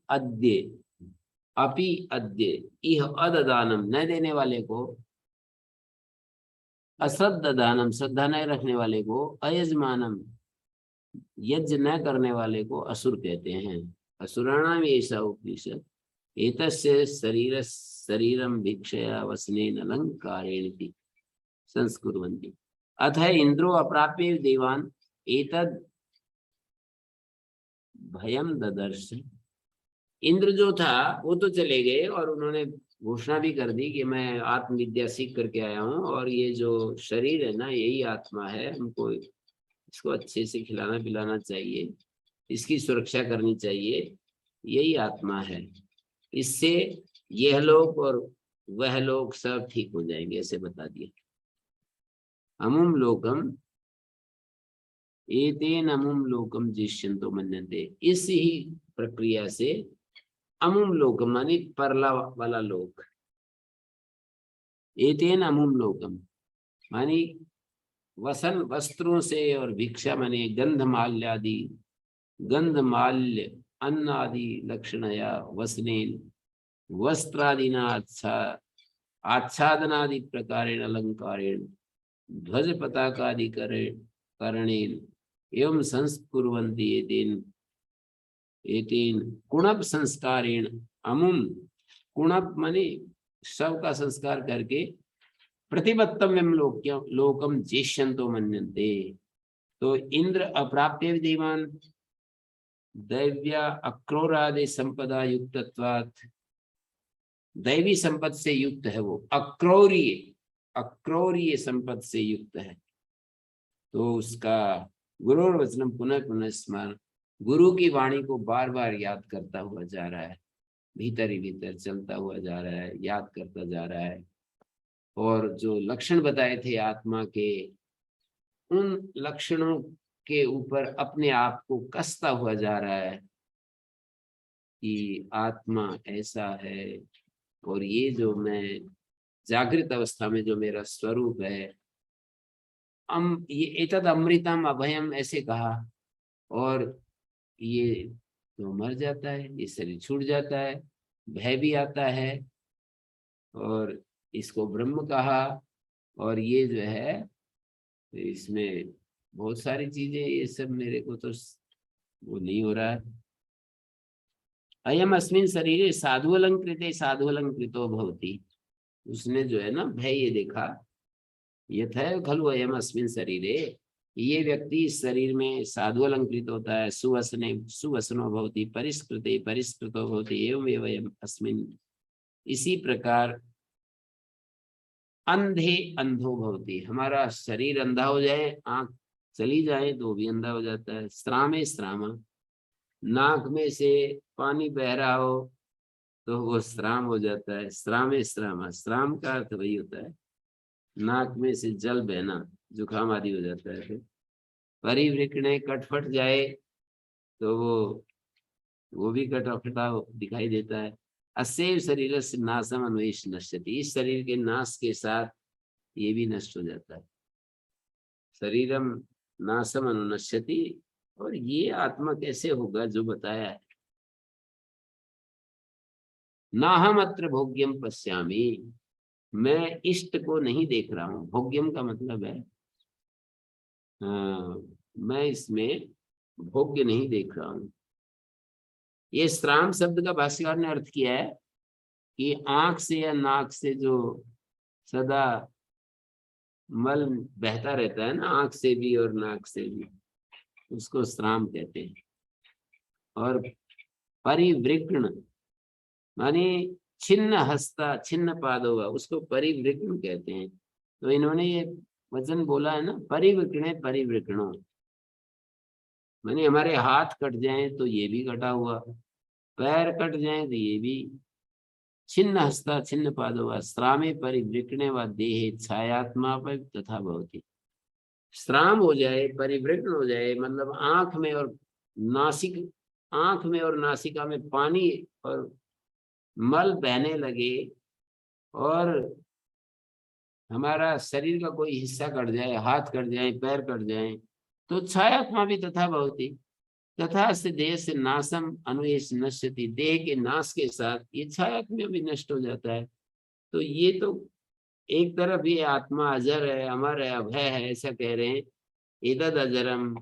अद्य इह अददानम, न देने वाले को, अश्रद्धानम, श्रद्धा न रखने वाले को, अयजमानम, यज्ञ न करने वाले को असुर कहते हैं। असुराणाम ऐसा उपनिषद एतस्य शरीरम भिक्षया वसनेन अलंकारेण संस्कुर्वन्ति अथ इंद्रो अप्राप्य देवान एतद भयम ददर्श। इंद्र जो था वो तो चले गए, और उन्होंने घोषणा भी कर दी कि मैं आत्मविद्या सीख करके आया हूँ, और ये जो शरीर है ना यही आत्मा है, हमको इसको अच्छे से खिलाना पिलाना चाहिए, इसकी सुरक्षा करनी चाहिए, यही आत्मा है, इससे यह लोग और वह लोग सब ठीक हो जाएंगे, ऐसे बता दिया। अमुम लोकम एतेन अमुम लोकम जिष्यन्तो मन्यन्ते, इस ही प्रक्रिया से अमुम लोकम मानी परला वाला लोक, एतेन अमुम लोकम मानी वसन वस्त्रों से, और भिक्षा माने गंधमाल्य आदि, गंधमाल्य अन्न आदि लक्षणया वसनेन वस्त्रादिना आच्छादनादि प्रकारेण अलंकारेण ध्वज पताकादि करणेन एवं संस्कुर्वन्ति एतेन कुणप संस्कारेण अमुम, कुणप माने शव का संस्कार करके, प्रतिबत्तम्यम लोकम जेष्यन्तो मन्यन्ते। तो इंद्र अप्राप्य देवान दैव्या अक्रोरादि संपदा युक्तत्वात्, दैवी संपद से युक्त है वो, अक्रोरीय संपद से युक्त है, तो उसका गुरुर वचनम पुनः पुनः स्मरण, गुरु की वाणी को बार बार याद करता हुआ जा रहा है, भीतर ही भीतर चलता हुआ जा रहा है, याद करता जा रहा है, और जो लक्षण बताए थे आत्मा के, उन लक्षणों के ऊपर अपने आप को कसता हुआ जा रहा है कि आत्मा ऐसा है, और ये जो मैं जागृत अवस्था में जो मेरा स्वरूप है, ये एतद अमृतम अभयम ऐसे कहा, और ये तो मर जाता है, ये शरीर छूट जाता है, भय भी आता है, और इसको ब्रह्म कहा, और ये जो है इसमें बहुत सारी चीजें, ये सब मेरे को तो वो नहीं हो रहा है। अयम अस्मिन शरीरे साधु अलंकृतो भवति, उसने जो है ना भय ये देखा, यथैव खलु अयम अस्मिन शरीरे, ये व्यक्ति इस शरीर में साधु अलंकृत होता है, सुवसनो भवति, परिष्कृतो भवति, एवमेव अयम अस्मिन, इसी प्रकार अंधे अंधो भवति, हमारा शरीर अंधा हो जाए, आंख चली जाए तो भी अंधा हो जाता है, श्रामे श्रामा, नाक में से पानी बह रहा हो तो वो श्राम हो जाता है, श्रामे श्रामा, श्राम का अर्थ वही होता है नाक में से जल बहना, जुकाम आदि हो जाता है। फिर परिवृकणे कटफट जाए तो वो भी कटफटा दिखाई देता है। अस्यैव शरीर से नाशम अन्वेष नश्यति, इस शरीर के नाश के साथ ये भी नष्ट हो जाता है, शरीरम नाशम अनुनश्यति, और ये आत्मा कैसे होगा जो बताया है। ना हम अत्र भोग्यम पश्यामि, मैं इष्ट को नहीं देख रहा हूं, भोग्यम का मतलब है मैं इसमें भोग्य नहीं देख रहा हूं। ये श्राम शब्द का भाष्यकार ने अर्थ किया है कि आंख से या नाक से जो सदा मल बहता रहता है ना, आंख से भी और नाक से भी, उसको श्राम कहते हैं। और परिवृक्ण माने छिन्न हस्ता छिन्न पाद होगा, उसको परिवृक्ण कहते हैं। तो इन्होंने ये वचन बोला है ना, परिवृक्णे परिवृक्णो, माने हमारे हाथ कट जाए तो ये भी कटा हुआ, पैर कट जाए तो ये भी, छिन्न हस्ता छिन्न पादो वा श्रामे परिवृक्णे व देहे छायात्मा पर तथा भवति। श्राम हो जाए, परिवृक्ण हो जाए, मतलब आंख में और नासिका में पानी और मल बहने लगे, और हमारा शरीर का कोई हिस्सा कट जाए, हाथ कट जाए, पैर कट जाए, तो छायात्मा भी तथा भवति। तथा से देह से नाशम अनुयेश नश्यति, देह के नाश के साथ ये छायात्मा भी नष्ट हो जाता है। तो ये तो एक तरफ ये आत्मा अजर है, अमर है, अभय है, ऐसा कह रहे हैं। एतद अजरम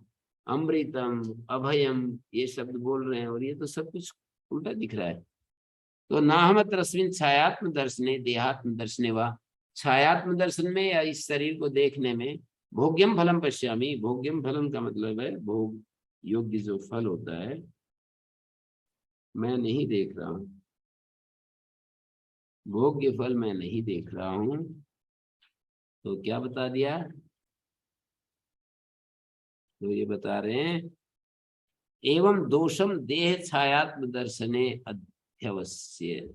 अमृतम अभयम ये शब्द बोल रहे हैं, और ये तो सब कुछ उल्टा दिख रहा है। तो नाहमत रश्मिन छायात्म दर्शने देहात्म दर्शने वा, छायात्म दर्शन में या इस शरीर को देखने में, भोग्यम फलम पश्यामी, भोग्यम फलम का मतलब है भोग योग्य जो फल होता है, मैं नहीं देख रहा हूं, भोग्य फल मैं नहीं देख रहा हूं। तो क्या बता दिया? तो ये बता रहे हैं एवं दोषम देह छायात्म दर्शने अध्यवश्य,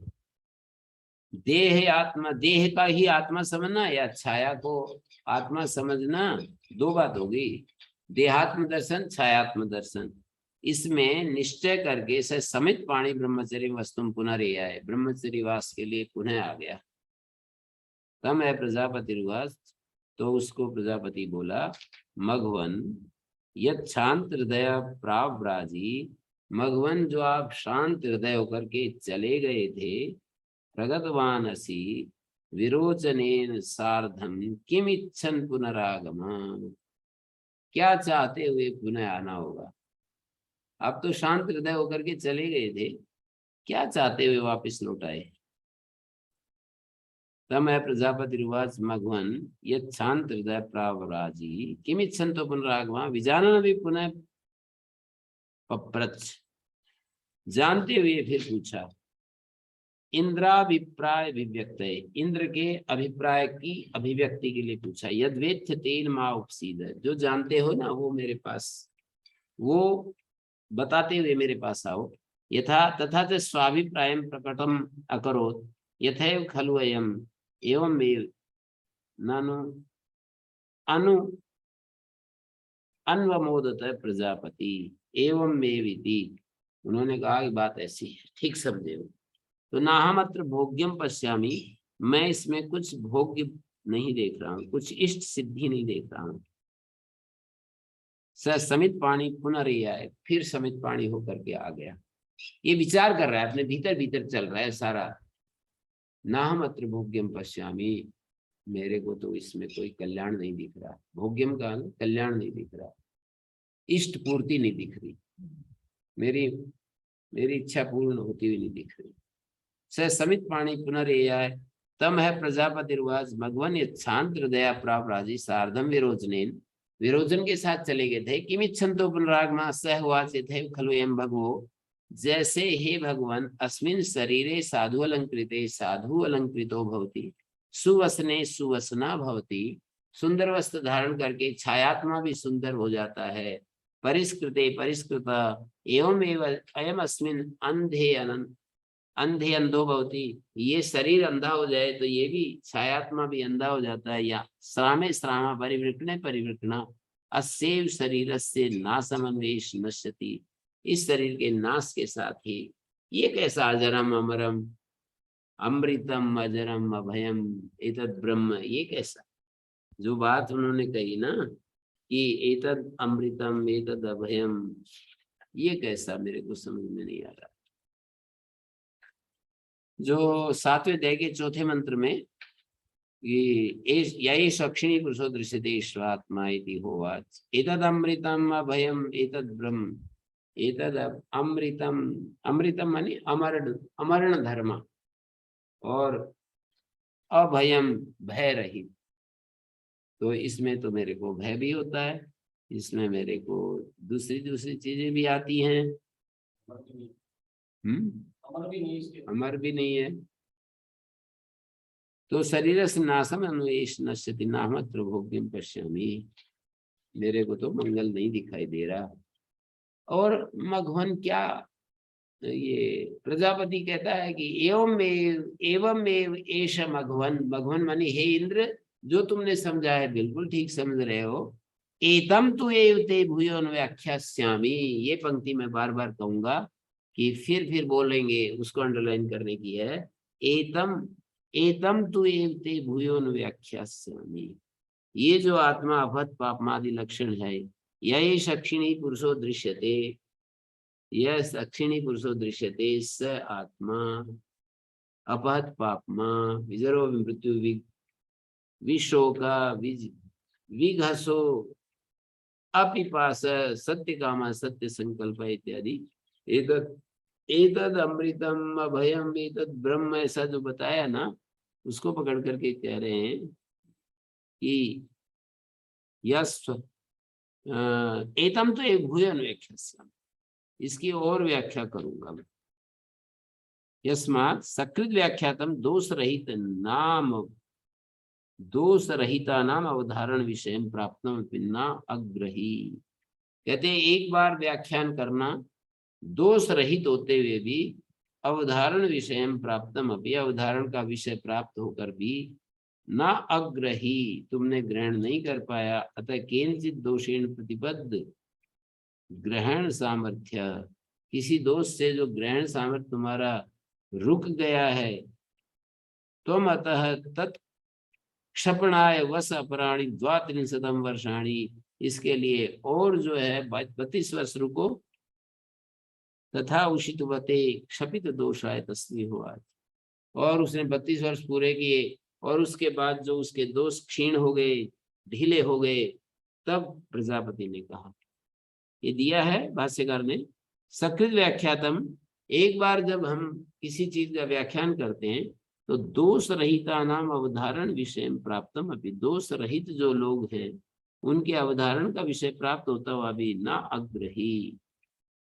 देह आत्मा, देह का ही आत्मा समझना या छाया को आत्मा समझना, दो बात होगी। देहात्म दर्शन, छायात्म दर्शन, इसमें निश्चय करके से समित पाणी ब्रह्मचर्य वस्तुम पुनरेया है, ब्रह्मचर्य वास के लिए पुनः आ गया। तम है प्रजापति रुवास, तो उसको प्रजापति बोला, मघवन यद शांत हृदय प्रावराजी, मघवन जो आप शांत हृदय होकर के चले गए थे, प्रगतवान असि विरोचनेन सार्धम किम इच्छन पुनरागमन, क्या चाहते हुए पुनः आना होगा? आप तो शांत हृदय होकर के चले गए थे, क्या चाहते हुए वापस लौट आए? तम है प्रजापति रुवाच मघवन यद शांत हृदय प्रावराजी किम इच्छन तो पुनरागमन विजानन भी पुनः पप्रच्छ, जानते हुए फिर पूछा। इंद्राभिप्राय अभिव्यक्त है, इंद्र के अभिप्राय की अभिव्यक्ति के लिए पूछा। यद्वेत्थ तेन मा उपसीद, जो जानते हो ना वो मेरे पास, वो बताते हुए मेरे पास आओ। यथा तथा च स्वाभिप्राय प्रकटम अकरोत् यथैव खलु अयम् एवमेव ननु अनु अन्वमोदत प्रजापति एवमेविति। उन्होंने कहा कि बात ऐसी है, ठीक समझे हो। तो ना हम अत्र भोग्यम पश्यामी, मैं इसमें कुछ भोग्य नहीं देख रहा हूँ, कुछ इष्ट सिद्धि नहीं देख रहा हूँ। स समित पाणी पुनरिया है, फिर समित पाणी होकर के आ गया। ये विचार कर रहा है, अपने भीतर भीतर चल रहा है सारा। ना हम अत्र भोग्यम पश्यामी, मेरे को तो इसमें कोई कल्याण नहीं दिख रहा। भोग्यम का कल्याण नहीं दिख रहा, इष्ट पूर्ति नहीं दिख रही, मेरी इच्छा पूर्ण होती हुई नहीं दिख रही। स समित पाणी पुनरेया तम है प्रजापति रुवाज भगवान ये शांत हृदय प्रापराजी सार्धम विरोचनेन, विरोचन के साथ चले गए थे। किम इच्छन तो पुनरागमा सह हुआ थे खलु एम भगवो, जैसे हे भगवान अस्मिन शरीरे साधु अलंकृते साधु अलंकृतो भवति, सुवसने सुवसना भवति, सुंदर वस्त्र धारण करके छायात्मा भी सुंदर हो जाता है। परिष्कृते परिष्कृता एवं एवं अयम अस्मिन अंधे अनंत, अंधे अंधो भवति, ये शरीर अंधा हो जाए तो ये भी छायात्मा भी अंधा हो जाता है। या श्रामे श्रामा परिवृकणे परिवृकणा अस्यैव शरीरस्य नासमन्वेष नश्यति, इस शरीर के नाश के साथ ही ये कैसा अजरम अमरम अमृतम अजरम अभयम एतद ब्रह्म, ये कैसा जो बात उन्होंने कही ना कि एतद अमृतम एतद अभयम, ये कैसा मेरे को समझ में नहीं आ रहा। जो 7वें अध्याय के 4थे मंत्र में एष अक्षिणी पुरुषो दृश्यते स्वात्मा इति होवाच। एतदमृतम अभयम एतद ब्रह्म एतद अमृतम, अमृतम माने अमरण धर्म, और अभयम भय रहित। तो इसमें तो मेरे को भय भी होता है, इसमें मेरे को दूसरी दूसरी चीजें भी आती हैं। अमर भी नहीं इसके। अमर भी नहीं है। तो शरीर से नाशम अन्वेष नश्यति नाहमत्र भोग्यम पश्यामि, मेरे को तो मंगल नहीं दिखाई दे रहा। और मघवन क्या, ये प्रजापति कहता है कि एवं एष मघवन, मघवन माने हे इंद्र, जो तुमने समझा है बिल्कुल ठीक समझ रहे हो। एतम तु एव ते भूयोन व्याख्यास्यामि, ये पंक्ति मैं बार बार कहूंगा कि फिर बोलेंगे, उसको अंडरलाइन करने की है। एतम तु एव ते भूयोन व्याख्यास्यामि, ये जो आत्मा अभत पापमादि लक्षण है, यह अक्षिणी पुरुषो दृश्यते, यह अक्षिणी पुरुषो दृश्यते, स आत्मा अपहत पापमा विजरो मृत्यु विशोका विघसो अपिपास सत्य कामा सत्य संकल्प इत्यादि। एतद अमृतम अभयम एतद ब्रह्म, ऐसा जो बताया ना, उसको पकड़ करके कह रहे हैं कि एतम तो एक भूयन व्याख्या, इसकी और व्याख्या करूंगा मैं। यस्मात् सकृत व्याख्यातम दोष रहिता नाम अवधारण विषय प्राप्त पिन्ना अग्रही। कहते हैं एक बार व्याख्यान करना दोष रहित होते हुए भी, अवधारण विषय प्राप्तम अभी, अवधारण का विषय प्राप्त होकर भी, ना अग्रही, तुमने ग्रहण नहीं कर पाया। अतः केनचित दोषेण प्रतिबद्ध ग्रहण सामर्थ्य, किसी दोष से जो ग्रहण सामर्थ्य तुम्हारा रुक गया है, तुम अतः तत् क्षपणाय वस अपराणी द्वात्रिंशतम वर्षाणी, इसके लिए और जो है 32 वर्ष रुको। तथा उषितवते क्षपित दोषाय तस्मी हुआ, और उसने 32 वर्ष पूरे किए, और उसके बाद जो उसके दोष क्षीण हो गए, ढीले हो गए, तब प्रजापति ने कहा, ये दिया है भाष्यकार ने, सकृत व्याख्यातम, एक बार जब हम किसी चीज का व्याख्यान करते हैं तो दोष रहिता नाम अवधारण विषय प्राप्तम अभी, दोष रहित जो लोग हैं उनके अवधारण का विषय प्राप्त होता हुआ भी ना अग्रही,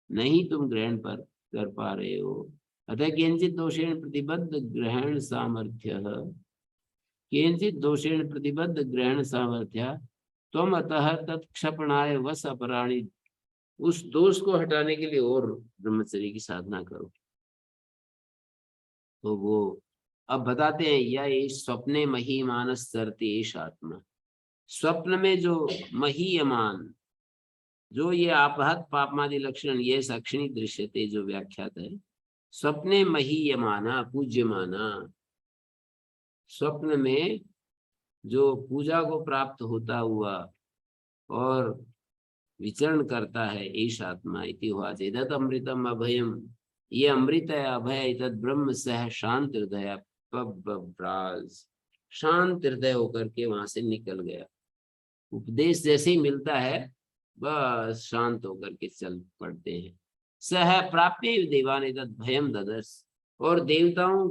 नहीं तुम ग्रहण पर कर पा रहे हो। अतः किंचित दोषेण प्रतिबद्ध ग्रहण सामर्थ्य, किंचित दोषेण प्रतिबद्ध ग्रहण सामर्थ्य तुम अतः तत्क्षपणाय वस अपराणी, उस दोष को हटाने के लिए और ब्रह्मचर्य की साधना करो। तो वो अब बताते हैं, या स्वप्ने महीमानस सरते एष आत्मा, स्वप्न में जो महीयमान, जो ये आपहत पापमादि लक्षण, ये साक्षिणी दृश्यते जो व्याख्यात है, स्वप्ने महीयमाना पूज्यमाना, स्वप्न में जो पूजा को प्राप्त होता हुआ और विचरण करता है, एष आत्मा इति हुआ चेदत अमृतम अभयम, ये अमृत है, अभय तद ब्रह्म सह शांत हृदय, शांत हृदय होकर के वहां से निकल गया। उपदेश जैसे ही मिलता है बस शांत होकर के चल पड़ते हैं। सह प्राप्य देवान तद भयम ददर्श, और देवताओं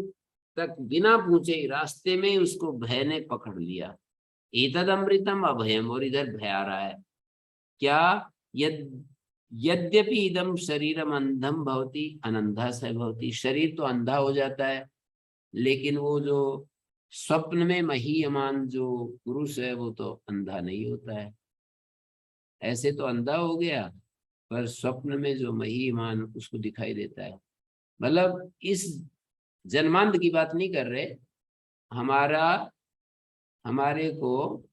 तक बिना पूछे रास्ते में उसको भय ने पकड़ लिया। एतद अमृतम अभयम, और इधर भय आ रहा है क्या, यद्यपि इदम शरीरम अंधम भवति अनंधा स भवति, शरीर तो अंधा हो जाता है, लेकिन वो जो स्वप्न में महीयमान जो पुरुष है वो तो अंधा नहीं होता है। ऐसे तो अंधा हो गया, पर स्वप्न में जो महीयमान उसको दिखाई देता है। मतलब इस जन्मांत की बात नहीं कर रहे, हमारे को,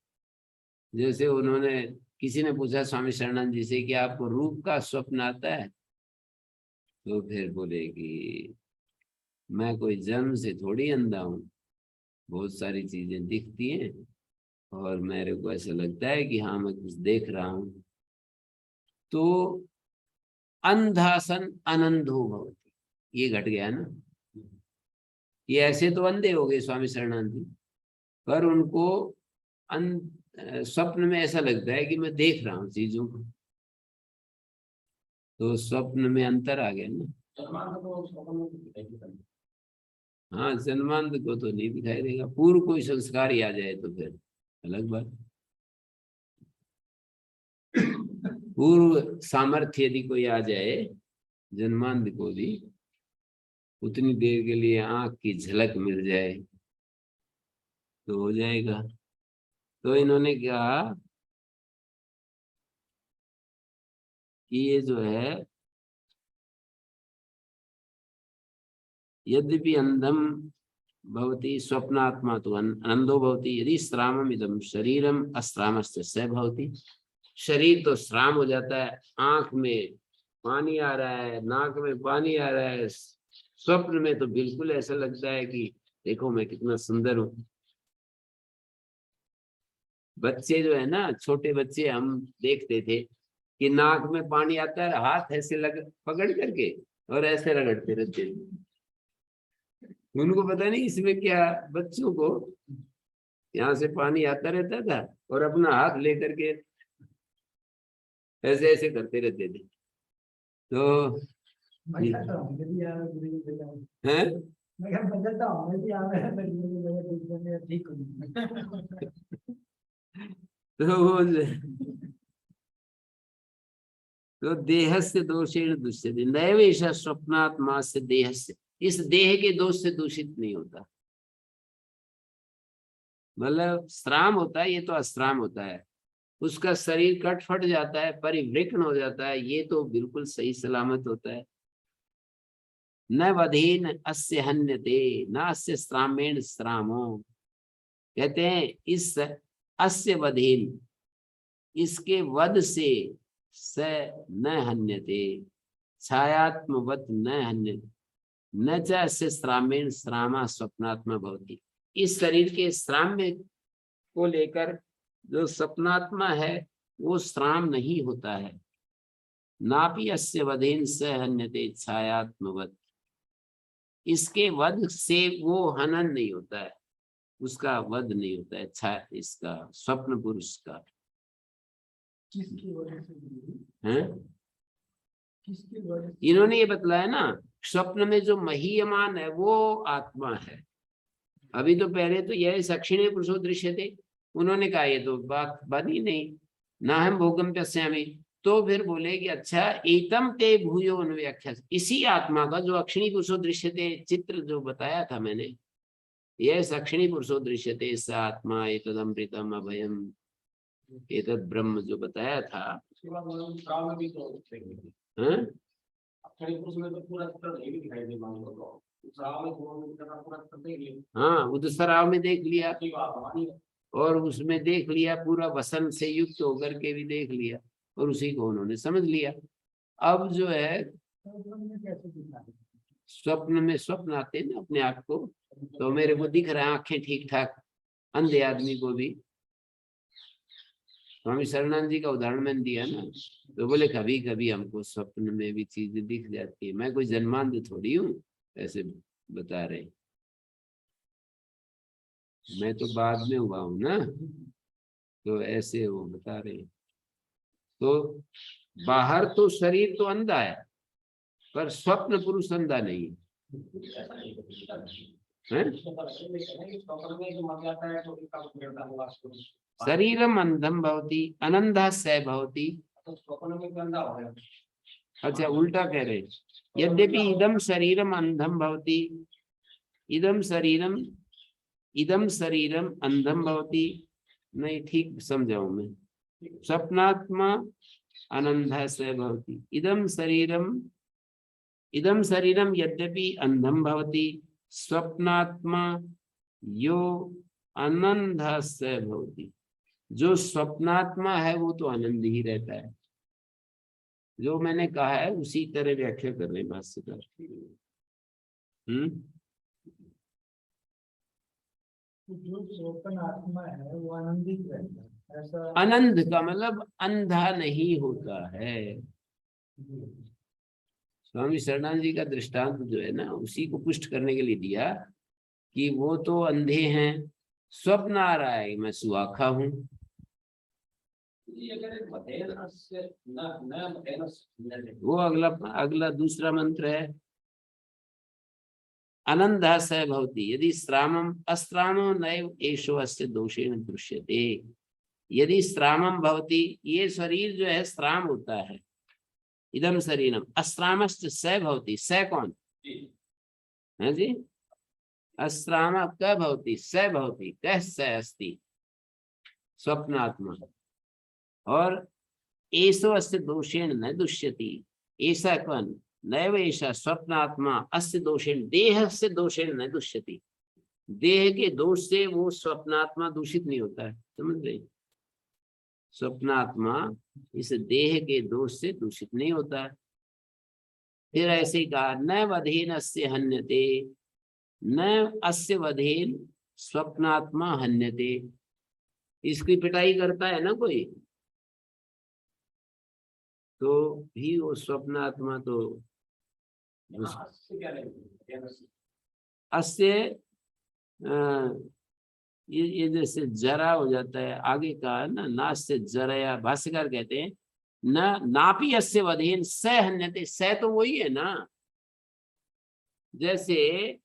जैसे उन्होंने, किसी ने पूछा स्वामी शरणानंद जी से कि आपको रूप का स्वप्न आता है, तो फिर बोले कि मैं कोई जन्म से थोड़ी अंधा हूँ, बहुत सारी चीजें दिखती हैं और मेरे को ऐसा लगता है कि हाँ मैं कुछ देख रहा हूँ। तो अंधासन आनंदो भवति, ये घट गया ना, ये ऐसे तो अंधे हो गए स्वामी शरणानंद जी, पर उनको स्वप्न में ऐसा लगता है कि मैं देख रहा हूँ चीजों को, तो स्वप्न में अंतर आ गया ना। जन्मांत तो स्वप्न में दिखाई देता है। हाँ, जन्मांत को तो नहीं दिखाई देगा, पूर्व कोई संस्कार ही आ जाए तो फिर अलग बात। पूर्व सामर्थ्य यदि कोई आ जाए, जन्मांत को भी उतनी देर के लिए आंख की झलक मिल जाए तो हो जाएगा। तो इन्होंने कहा कि ये जो है, यद्यपि अंधम भवति स्वप्नात्मा तो अनंदो भवति, यदि श्रामम इदम शरीरम अश्रामस्य स भवति। शरीर तो श्राम हो जाता है, आंख में पानी आ रहा है, नाक में पानी आ रहा है, स्वप्न में तो बिल्कुल ऐसा लगता है कि देखो मैं कितना सुंदर हूं। बच्चे जो है ना, छोटे बच्चे, हम देखते थे कि नाक में पानी आता है, हाथ ऐसे लग पकड़ करके और ऐसे रगड़ते रहते थे। उनको पता नहीं इसमें क्या, बच्चों को यहाँ से पानी आता रहता था और अपना हाथ लेकर के ऐसे ऐसे करते रहते थे। तो मजा तो हमें भी आ रहा है, गुरु जी बताओ। है मैं क्या मजा तो हमें भी आ रहा है, मैं गुरु जी लगा दूसरे में ठीक हूँ। तो वो तो देहस्य दोषेण दुष्यते नैव एषः स्वप्नात्मा से देहस्य, इस देह के दोष से दूषित नहीं होता। मतलब श्राम होता है, ये तो अश्राम होता है, उसका शरीर कट फट जाता है, परिवृक्ण हो जाता है, ये तो बिल्कुल सही सलामत होता है। न वधीन अस्य हन्यते न अस्य श्रामेण श्रामो, कहते हैं इस अस्य वधीन, इसके वध से स न हन्यते, छायात्मवत न हन्यते, न च अस्य श्रामेण श्रामा स्वप्नात्मा भवति। इस शरीर के श्राम में को लेकर जो स्वप्नात्मा है वो श्राम नहीं होता है। नापि अस्य वधेन स हन्यते छायात्मवत, इसके वध से वो हनन नहीं होता है, उसका वध नहीं होता है, छाया इसका स्वप्न पुरुष का किसकी वजह से गुरु? है। किसकी वजह से? इन्होंने ये बतलाया ना, स्वप्न में जो महीयमान है वो आत्मा है। अभी तो पहले तो यह सक्षिणे पुरुषो दृश्य थे, उन्होंने कहा ये तो बात बनी नहीं, ना हम भोगम पश्यामि। तो फिर बोले कि अच्छा एतम ते भूयो अनुव्याख्या, इसी आत्मा का जो अक्षिणी पुरुषो दृश्य थे, चित्र जो बताया था मैंने, यह सक्षिणी पुरुषो दृश्य थे, स आत्मा एतदम प्रीतम अभयम एतद ब्रह्म जो बताया था। उसके बाद मतलब श्राव में भी तो देखेंगे। हाँ अक्षरी पुरुष में तो पूरा चित्र नहीं भी दिखाई दे मानो तो श्राव में पूरा चित्र देख लिया। हाँ, उदसराव में देख लिया अच्छी बात हमारी है। और उसमें देख लिया, पूरा वसन से युक्त होकर के भी देख लिया और उसी को उन्होंने समझ लिया। अब जो है में कैसे दिखा है? स्वप्न में स्वप्न आते हैं ना अपने आप को, तो मेरे को दिख रहा है आंखें ठीक ठाक, अंधे आदमी को भी। स्वामी शरणानंद जी का उदाहरण मैंने दिया ना, तो बोले कभी कभी हमको स्वप्न में भी चीजें दिख जाती है, मैं कोई जन्मांध थोड़ी हूँ, ऐसे बता रहे। मैं तो बाद में हुआ हूं ना, तो ऐसे वो बता रहे। तो बाहर तो शरीर तो अंधा है, पर स्वप्न पुरुष अंधा नहीं है। शरीरम अंधम भवति अनंधा स भवति। अच्छा उल्टा कह रहे, यद्यपि इदम शरीरम अंधम भवति, इदम शरीरम अंधम भवति, नहीं ठीक समझाऊं मैं, स्वप्नात्मा अनंधा स भवति, इदम शरीरम यद्यपि अंधम भवति स्वप्नात्मा यो अनंधा स भवति। जो स्वप्नात्मा है वो तो आनंद ही रहता है, जो मैंने कहा है उसी तरह व्याख्या कर रहे भाष्यकार। जो स्वप्न आत्मा है वो आनंदित रहता है, ऐसा? आनंद का मतलब अंधा नहीं होता है। स्वामी शरणानंद जी का दृष्टांत जो है ना, उसी को पुष्ट करने के लिए दिया कि वो तो अंधे हैं स्वप्न आ रहा है कि मैं सुहाखा हूं। ये अगर मतेन से न मतेन से वो अगला अगला दूसरा मंत्र है, अनंदः स भवति यदि श्रामम अस्त्रामो नैव एषो अस्य दोषेण दृश्यते। यदि श्रामम भवति, ये शरीर जो है श्राम होता है, इदम शरीरम अश्रामश्च स भवति, स कौन है जी? अश्राम क भवति स भवति, कः स अस्ति स्वप्नात्मा। और एषो अस्य दोषेण न दुष्यति, ऐसा कौन? नैव एषा स्वप्नात्मा अस्य दोषेण, देह से दोषेण न दुष्यति, देह के दोष से वो स्वप्नात्मा दूषित नहीं होता है, समझ रहे? स्वप्नात्मा इस देह के दोष से दूषित नहीं होता है। फिर ऐसे कहा, न वधेन अस्य हन्यते, न अस्य वधेन स्वप्नात्मा हन्यते। इसकी पिटाई करता है ना कोई, तो भी वो स्वप्नात्मा तो अस्य ये जैसे जरा हो जाता है, आगे कहा ना, नाश से जराया, भाष्यकार कहते हैं न नापी अस्य वधेन स हन्यते, स तो वही है ना, जैसे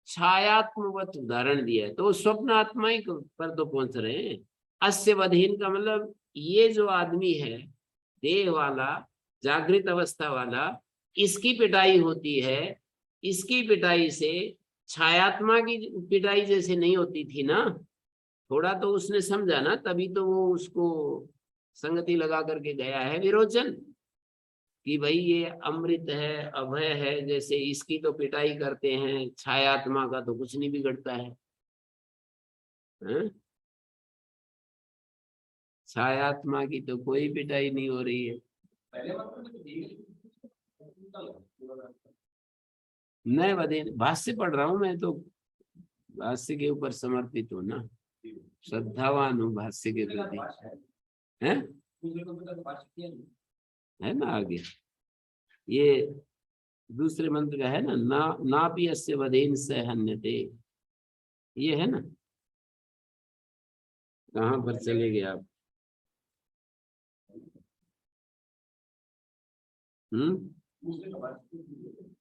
छायात्मवत उदाहरण दिया है तो स्वप्नात्मा ही पर तो पहुंच रहे हैं। अस्य वधेन का मतलब ये जो आदमी है देह वाला, जागृत अवस्था वाला, इसकी पिटाई होती है, इसकी पिटाई से छायात्मा की पिटाई जैसे नहीं होती थी ना, थोड़ा तो उसने समझा ना, तभी तो वो उसको संगति लगा करके गया है विरोचन कि भाई ये अमृत है, अभय है, जैसे इसकी तो पिटाई करते हैं, छायात्मा का तो कुछ नहीं बिगड़ता है, हैं? छायात्मा की तो कोई पिटाई नहीं हो रही है। नहीं बदे भाष्य पढ़ रहा हूं मैं तो, भाष्य के ऊपर समर्पित हूँ ना, श्रद्धावान हूँ भाष्य के प्रति, है ना। आगे ये दूसरे मंत्र का है ना, नापि अस्य वधेन स हन्यते, ये है ना। कहाँ पर चले गए आप?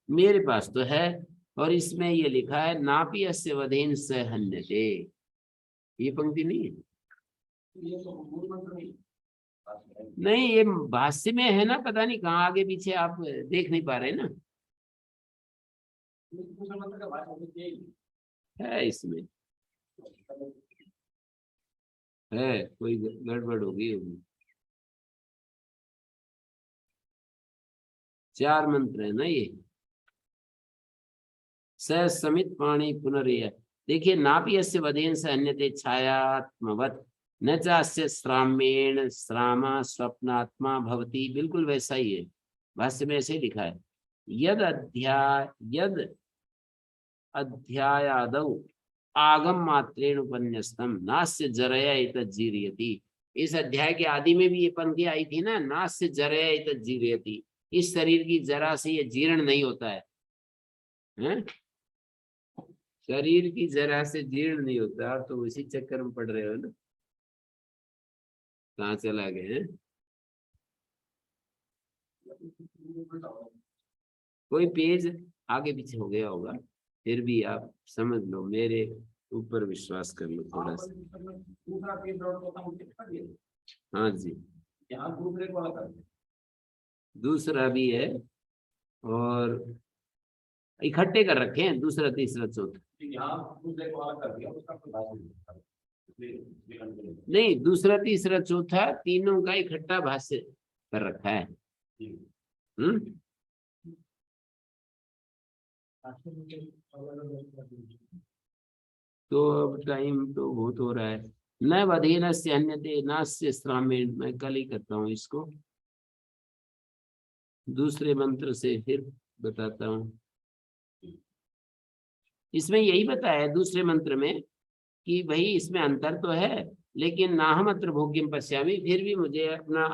मेरे पास तो है, और इसमें ये लिखा है नापि अस्य वधेन स हन्यते, ये पंक्ति नहीं है। नहीं, ये भाष्य में है ना, पता नहीं कहाँ आगे पीछे आप देख नहीं पा रहे ना, है इसमें, है कोई गड़बड़ होगी। 4 मंत्र है ना ये, स समित पाणी पुनरिय। देखिए, नापि अस्य वधेन स हन्यते छायात्मवत् न चास्य श्रामेण श्रामा स्वप्नात्मा भवति, बिल्कुल वैसा ही है, भाष्य में ऐसे ही लिखा है। यद अध्यायादौ आगम मात्रेण उपन्यस्तम नास्य जरया एतज्जीर्यति। इस अध्याय के आदि में भी ये पंक्ति आई थी ना, नास्य जरया एतज्जीर्यति, इस शरीर की जरा से ये जीर्ण नहीं होता है, हैं? शरीर की जरा से जीर्ण नहीं होता, तो उसी चक्कर में पड़ रहे हो ना, कहाँ चला गए हैं? कोई पेज आगे पीछे हो गया होगा, फिर भी आप समझ लो, मेरे ऊपर विश्वास कर लो थोड़ा सा। हाँ जी, दूसरा भी है, और इकट्ठे कर रखे हैं, दूसरा तीसरा चौथा नहीं, दूसरा तीसरा चौथा तीनों का इकट्ठा भाष्य कर रखा है। तो अब टाइम तो बहुत हो रहा है। न वधेन से अन्यते नास्य श्रामेण, मैं कल ही करता हूँ इसको, दूसरे मंत्र से फिर बताता हूँ। इसमें यही बताया दूसरे मंत्र में कि भाई इसमें अंतर तो है, लेकिन नाहम अत्र भोग्यम पश्यामि, फिर भी मुझे अपना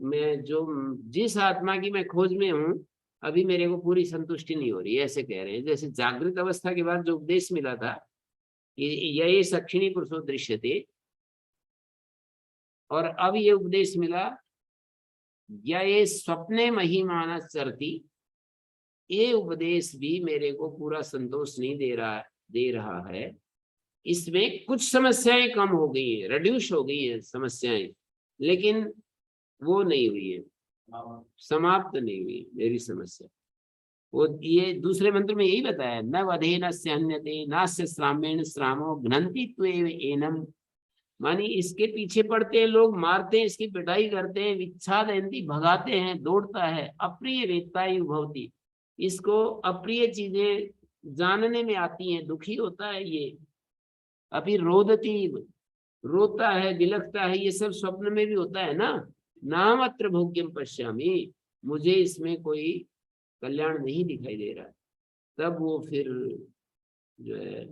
मैं जो जिस आत्मा की मैं खोज में हूँ, अभी मेरे को पूरी संतुष्टि नहीं हो रही है, ऐसे कह रहे हैं। जैसे जागृत अवस्था के बाद जो उपदेश मिला था ये सक्षिणी पुरुषो दृश्यते। और अब ये उपदेश मिला, ये स्वप्ने महिमाना चरती, ये उपदेश भी मेरे को पूरा संतोष नहीं दे रहा है। इसमें कुछ समस्याएं कम हो गई हैं, रिड्यूस हो गई हैं समस्याएं, लेकिन वो नहीं हुई है, समाप्त नहीं हुई मेरी समस्या। वो ये दूसरे मंत्र में यही बताया, न वधेन स्यन्यते नास्य श्रामेण श्रामो घ्नन्ति त्वेव एनम। मानी इसके पीछे पड़ते हैं लोग, मारते हैं, इसकी पिटाई करते हैं, विच्छादयन्ति भगाते हैं, दौड़ता है, अप्रिय वेत्तायु भवति, इसको अप्रिय चीजें जानने में आती हैं, दुखी होता है ये। अभी रोदती, रोता है, बिलखता है, ये सब स्वप्न में भी होता है ना। नाम अत्र भोग्यम पश्यामि, मुझे इसमें कोई कल्याण नहीं दिखाई दे रहा है। तब वो फिर जो है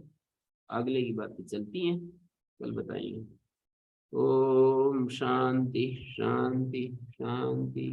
अगले की बातें चलती हैं, कल बताएंगे। ओम शांति शांति शांति।